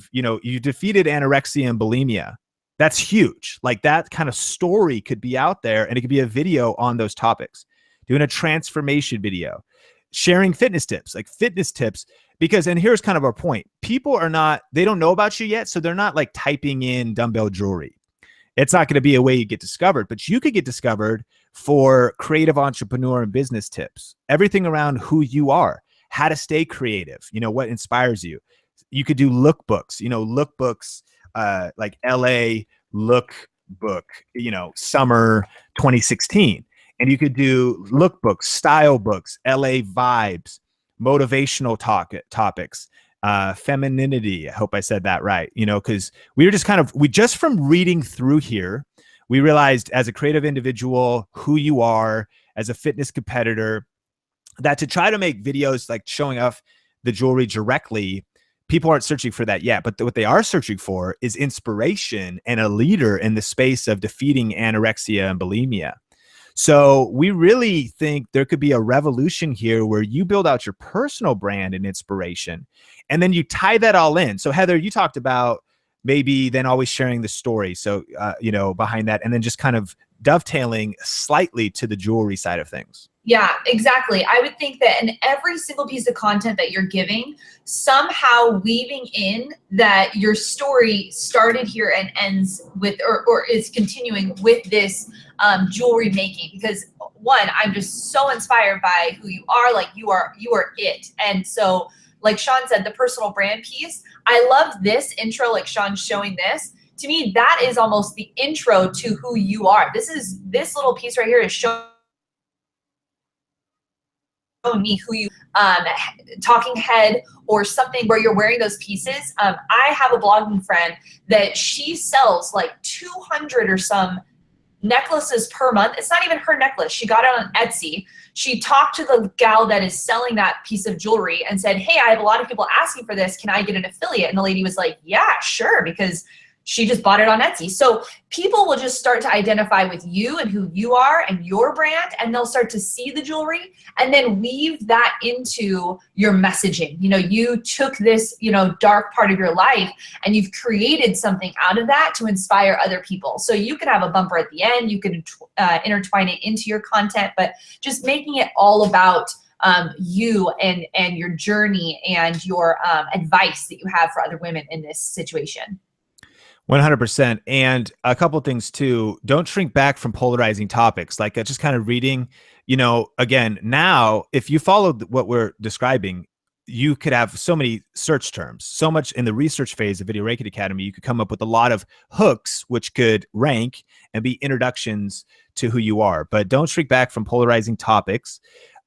defeated anorexia and bulimia. That's huge. Like that kind of story could be out there, and it could be a video on those topics, doing a transformation video, sharing fitness tips, because, and here's kind of our point. People they don't know about you yet. So they're not like typing in dumbbell jewelry. It's not going to be a way you get discovered, but you could get discovered for creative entrepreneur and business tips, everything around who you are, how to stay creative, what inspires you. You could do lookbooks, lookbooks, like LA lookbook, summer 2016. And you could do lookbooks, style books, LA vibes, motivational topics, femininity. I hope I said that right. Because we were just from reading through here, we realized as a creative individual, who you are as a fitness competitor, that to try to make videos like showing off the jewelry directly, people aren't searching for that yet. But what they are searching for is inspiration and a leader in the space of defeating anorexia and bulimia. So we really think there could be a revolution here where you build out your personal brand and inspiration, and then you tie that all in. So Heather, you talked about maybe then always sharing the story. So, behind that, and then just kind of dovetailing slightly to the jewelry side of things. Yeah, exactly. I would think that in every single piece of content that you're giving, somehow weaving in that your story started here and ends with, or is continuing with this jewelry making. Because one, I'm just so inspired by who you are. Like you are it. And so, like Sean said, the personal brand piece, I love this intro, like Sean's showing this. To me, that is almost the intro to who you are. This little piece right here is showing me who you talking head or something where you're wearing those pieces. I have a blogging friend that she sells like 200 or some necklaces per month. It's not even her necklace. She got it on Etsy. She talked to the gal that is selling that piece of jewelry and said, hey, I have a lot of people asking for this. Can I get an affiliate? And the lady was like, yeah, sure, because she just bought it on Etsy. So people will just start to identify with you and who you are and your brand, and they'll start to see the jewelry and then weave that into your messaging. You know, you took this, you know, dark part of your life and you've created something out of that to inspire other people. So you could have a bumper at the end, you could intertwine it into your content, but just making it all about you and your journey and your advice that you have for other women in this situation. 100%. And a couple of things too, don't shrink back from polarizing topics. Like just kind of reading, you know, again, now, if you followed what we're describing, you could have so many search terms, so much in the research phase of Video Reiki Academy. You could come up with a lot of hooks, which could rank and be introductions to who you are, but don't shrink back from polarizing topics.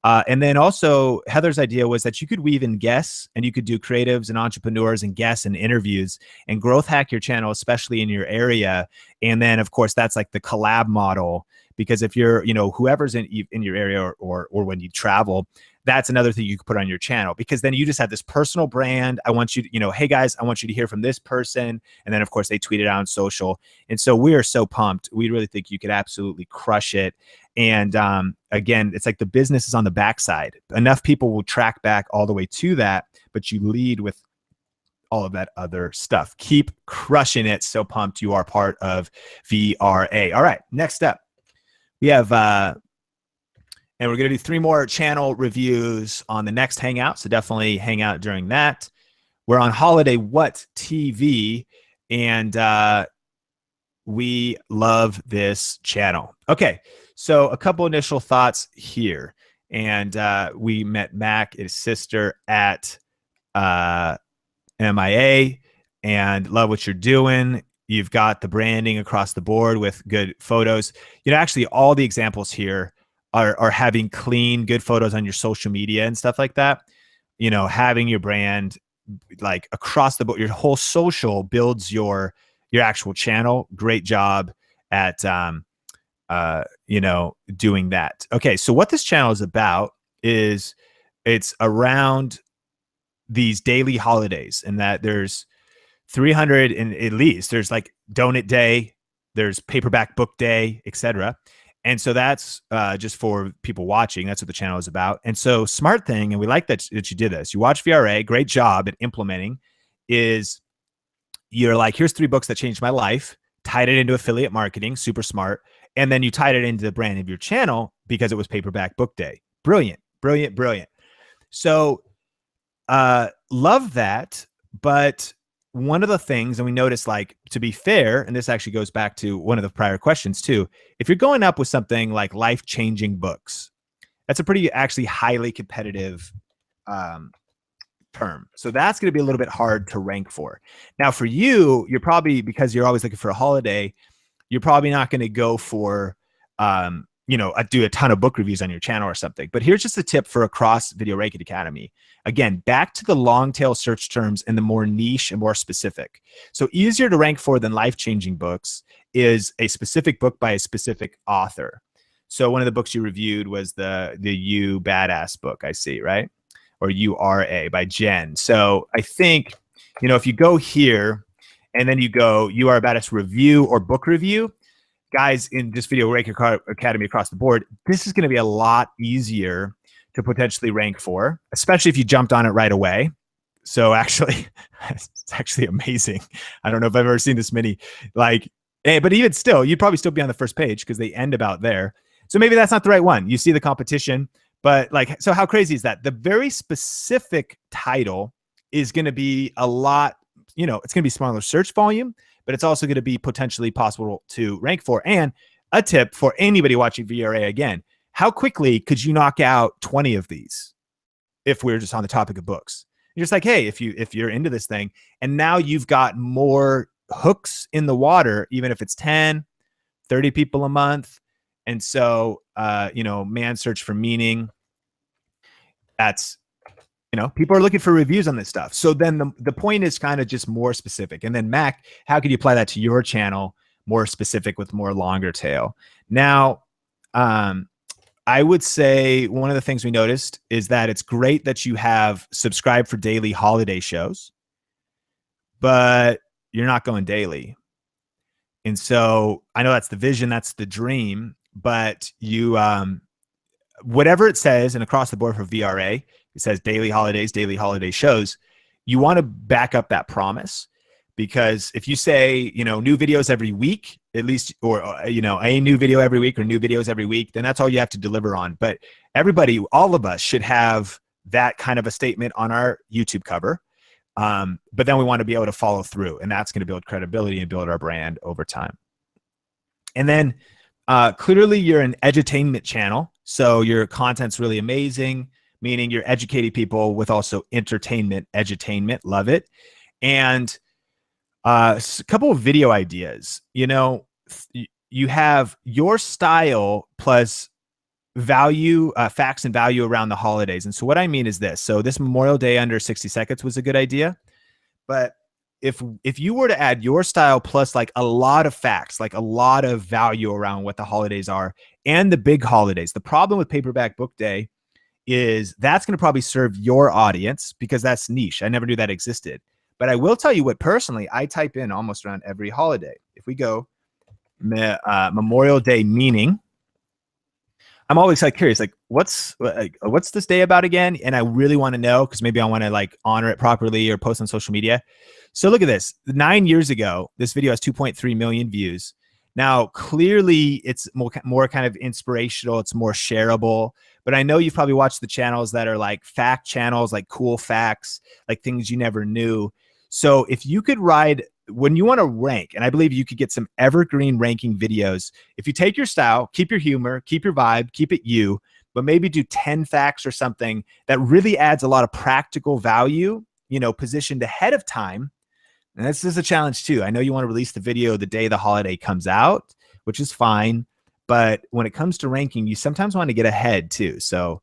And then also Heather's idea was that you could weave in guests and you could do creatives and entrepreneurs and guests and interviews and growth hack your channel, especially in your area. And then of course, that's like the collab model, because if you're, you know, whoever's in your area or when you travel, that's another thing you could put on your channel, because then you just have this personal brand. I want you to, you know, hey guys, I want you to hear from this person. And then of course they tweet it out on social. And so we are so pumped. We really think you could absolutely crush it. And again, it's like the business is on the backside. Enough people will track back all the way to that, but you lead with all of that other stuff. Keep crushing it. So pumped you are part of VRA. All right, next up, we have, and we're going to do 3 more channel reviews on the next Hangout. So definitely hang out during that. We're on Holiday What TV, and we love this channel. Okay, so a couple initial thoughts here. And we met Mac, his sister, at MIA, and love what you're doing. You've got the branding across the board with good photos. You know, actually all the examples here are having clean, good photos on your social media and stuff like that. You know, having your brand like across the board, your whole social builds your actual channel. Great job at, you know, doing that. Okay. So what this channel is about is it's around these daily holidays, and that there's 300 and at least there's like donut day, there's paperback book day, etc. And so that's just for people watching. That's what the channel is about. And so smart thing, and we like that you did this. You watch VRA, great job at implementing, is you're like, here's 3 books that changed my life, tied it into affiliate marketing, super smart. And then you tied it into the brand of your channel because it was paperback book day. Brilliant, brilliant, brilliant. So love that. But one of the things, and we noticed, like, to be fair, and this actually goes back to one of the prior questions too, if you're going up with something like life-changing books, that's a pretty actually highly competitive term. So that's going to be a little bit hard to rank for. Now for you, you're probably, because you're always looking for a holiday, you're probably not going to go for, you know, do a ton of book reviews on your channel or something. But here's just a tip for across Video Reiki Academy. Again, back to the long tail search terms and the more niche and more specific. So easier to rank for than life-changing books is a specific book by a specific author. So one of the books you reviewed was the You Badass book, I see, right? Or URA by Jen. So I think, you know, if you go here and then you go You Are a Badass review or book review, guys, in this Video Reiki Academy across the board, this is going to be a lot easier to potentially rank for, especially if you jumped on it right away. So actually, it's actually amazing. I don't know if I've ever seen this many, like, but even still, you'd probably still be on the first page because they end about there. So maybe that's not the right one. You see the competition, but like, so how crazy is that? The very specific title is going to be a lot, you know, it's going to be smaller search volume, but it's also going to be potentially possible to rank for. And a tip for anybody watching VRA, again, how quickly could you knock out 20 of these if we're just on the topic of books? You're just like, hey, if you're into this thing, and now you've got more hooks in the water, even if it's 10, 30 people a month. And so, you know, Man Search for Meaning, that's You know, people are looking for reviews on this stuff. So then the point is kind of just more specific. And then Mac, how could you apply that to your channel, more specific with more longer tail? Now, I would say one of the things we noticed is that it's great that you have subscribed for daily holiday shows, but you're not going daily. And so I know that's the vision, that's the dream, but you, whatever it says, and across the board for VRA, it says daily holiday shows. You want to back up that promise, because if you say, you know, new videos every week, at least, or, you know, a new video every week or new videos every week, then that's all you have to deliver on. But everybody, all of us should have that kind of a statement on our YouTube cover. But then we want to be able to follow through, and that's going to build credibility and build our brand over time. And then clearly you're an edutainment channel. So your content's really amazing, meaning you're educating people with also entertainment, edutainment, love it. And a couple of video ideas. You know, you have your style plus value, facts and value around the holidays. And so what I mean is this. So this Memorial Day under 60 seconds was a good idea. But if you were to add your style plus like a lot of facts, like a lot of value around what the holidays are and the big holidays, the problem with Paperback Book Day is that's going to probably serve your audience because that's niche. I never knew that existed. But I will tell you what, personally, I type in almost around every holiday. If we go Memorial Day meaning, I'm always like curious, like what's this day about again? And I really want to know, because maybe I want to like honor it properly or post on social media. So look at this. 9 years ago, this video has 2.3 million views. Now, clearly it's more kind of inspirational. It's more shareable, but I know you've probably watched the channels that are like fact channels, like cool facts, like things you never knew. So if you could ride, when you want to rank, and I believe you could get some evergreen ranking videos, if you take your style, keep your humor, keep your vibe, keep it you, but maybe do 10 facts or something that really adds a lot of practical value, you know, positioned ahead of time. And this is a challenge too. I know you want to release the video the day the holiday comes out, which is fine. But when it comes to ranking, you sometimes want to get ahead too. So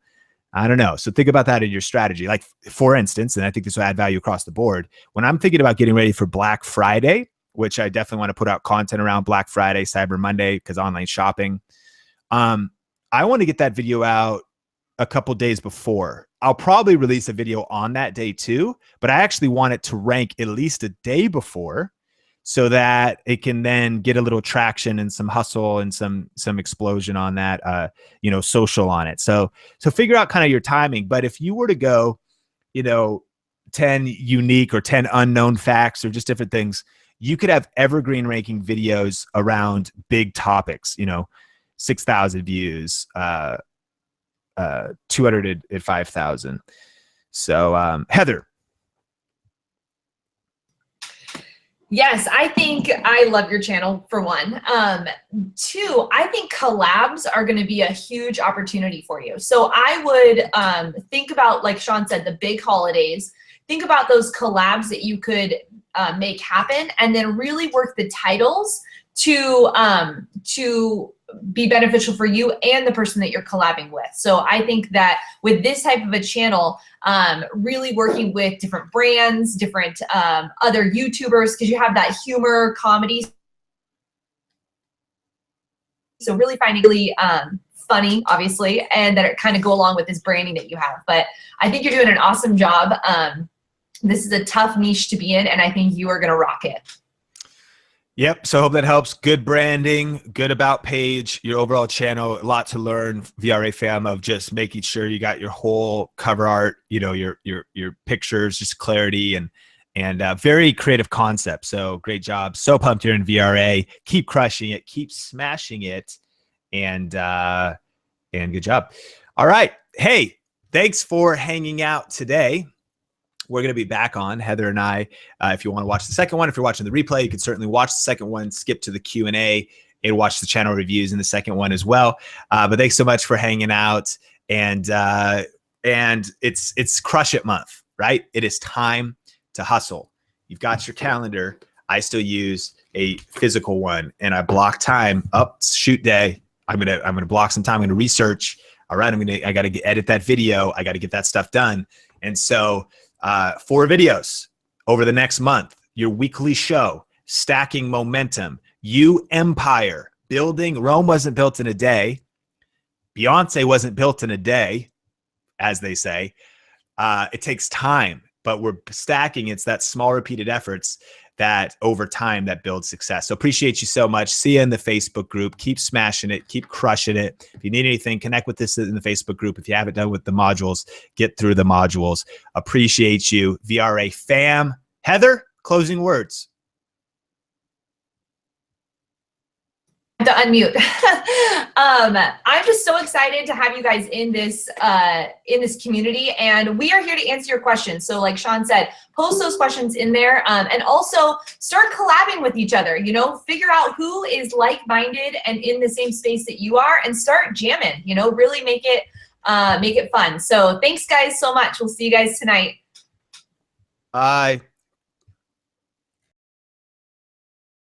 I don't know. So think about that in your strategy. Like for instance, and I think this will add value across the board. When I'm thinking about getting ready for Black Friday, which I definitely want to put out content around Black Friday, Cyber Monday, because online shopping, I want to get that video out a couple days before. I'll probably release a video on that day too, but I actually want it to rank at least a day before so that it can then get a little traction and some hustle and some explosion on that, you know, social on it. So figure out kind of your timing. But if you were to go, you know, 10 unique or 10 unknown facts or just different things, you could have evergreen ranking videos around big topics, you know, 6,000 views, 205,000. So Heather. Yes, I think I love your channel for one. Two, I think collabs are going to be a huge opportunity for you. So I would think about, like Sean said, the big holidays. Think about those collabs that you could make happen, and then really work the titles to be beneficial for you and the person that you're collabing with. So I think that with this type of a channel, really working with different brands, different other YouTubers, because you have that humor, comedy. So really finding really funny, obviously, and that it kind of go along with this branding that you have. But I think you're doing an awesome job. This is a tough niche to be in, and I think you are going to rock it. Yep. So I hope that helps. Good branding, good about page, your overall channel, a lot to learn, VRA fam, of just making sure you got your whole cover art, you know, your pictures, just clarity and very creative concept. So great job. So pumped you're in VRA. Keep crushing it, keep smashing it, and good job. All right. Hey, thanks for hanging out today. We're going to be back on, Heather and I. If you want to watch the second one, if you're watching the replay, you can certainly watch the second one, skip to the Q&A, and watch the channel reviews in the second one as well. But thanks so much for hanging out. And it's Crush It month, right? It is time to hustle. You've got your calendar. I still use a physical one, and I block time up shoot day. I'm gonna block some time. I'm gonna research. All right, I got to edit that video. I got to get that stuff done. And so 4 videos over the next month, your weekly show, stacking momentum, YouEmpire, building. Rome wasn't built in a day. Beyonce wasn't built in a day, as they say. It takes time, but we're stacking. It's that small repeated efforts that over time that builds success. So appreciate you so much. See you in the Facebook group. Keep smashing it. Keep crushing it. If you need anything, connect with us in the Facebook group. If you haven't done with the modules, get through the modules. Appreciate you. VRA fam. Heather, closing words. To unmute. I'm just so excited to have you guys in this community, and we are here to answer your questions. So like Sean said, post those questions in there, and also start collabing with each other. You know, figure out who is like-minded and in the same space that you are, and start jamming. You know, really make it fun. So thanks guys so much. We'll see you guys tonight. Bye.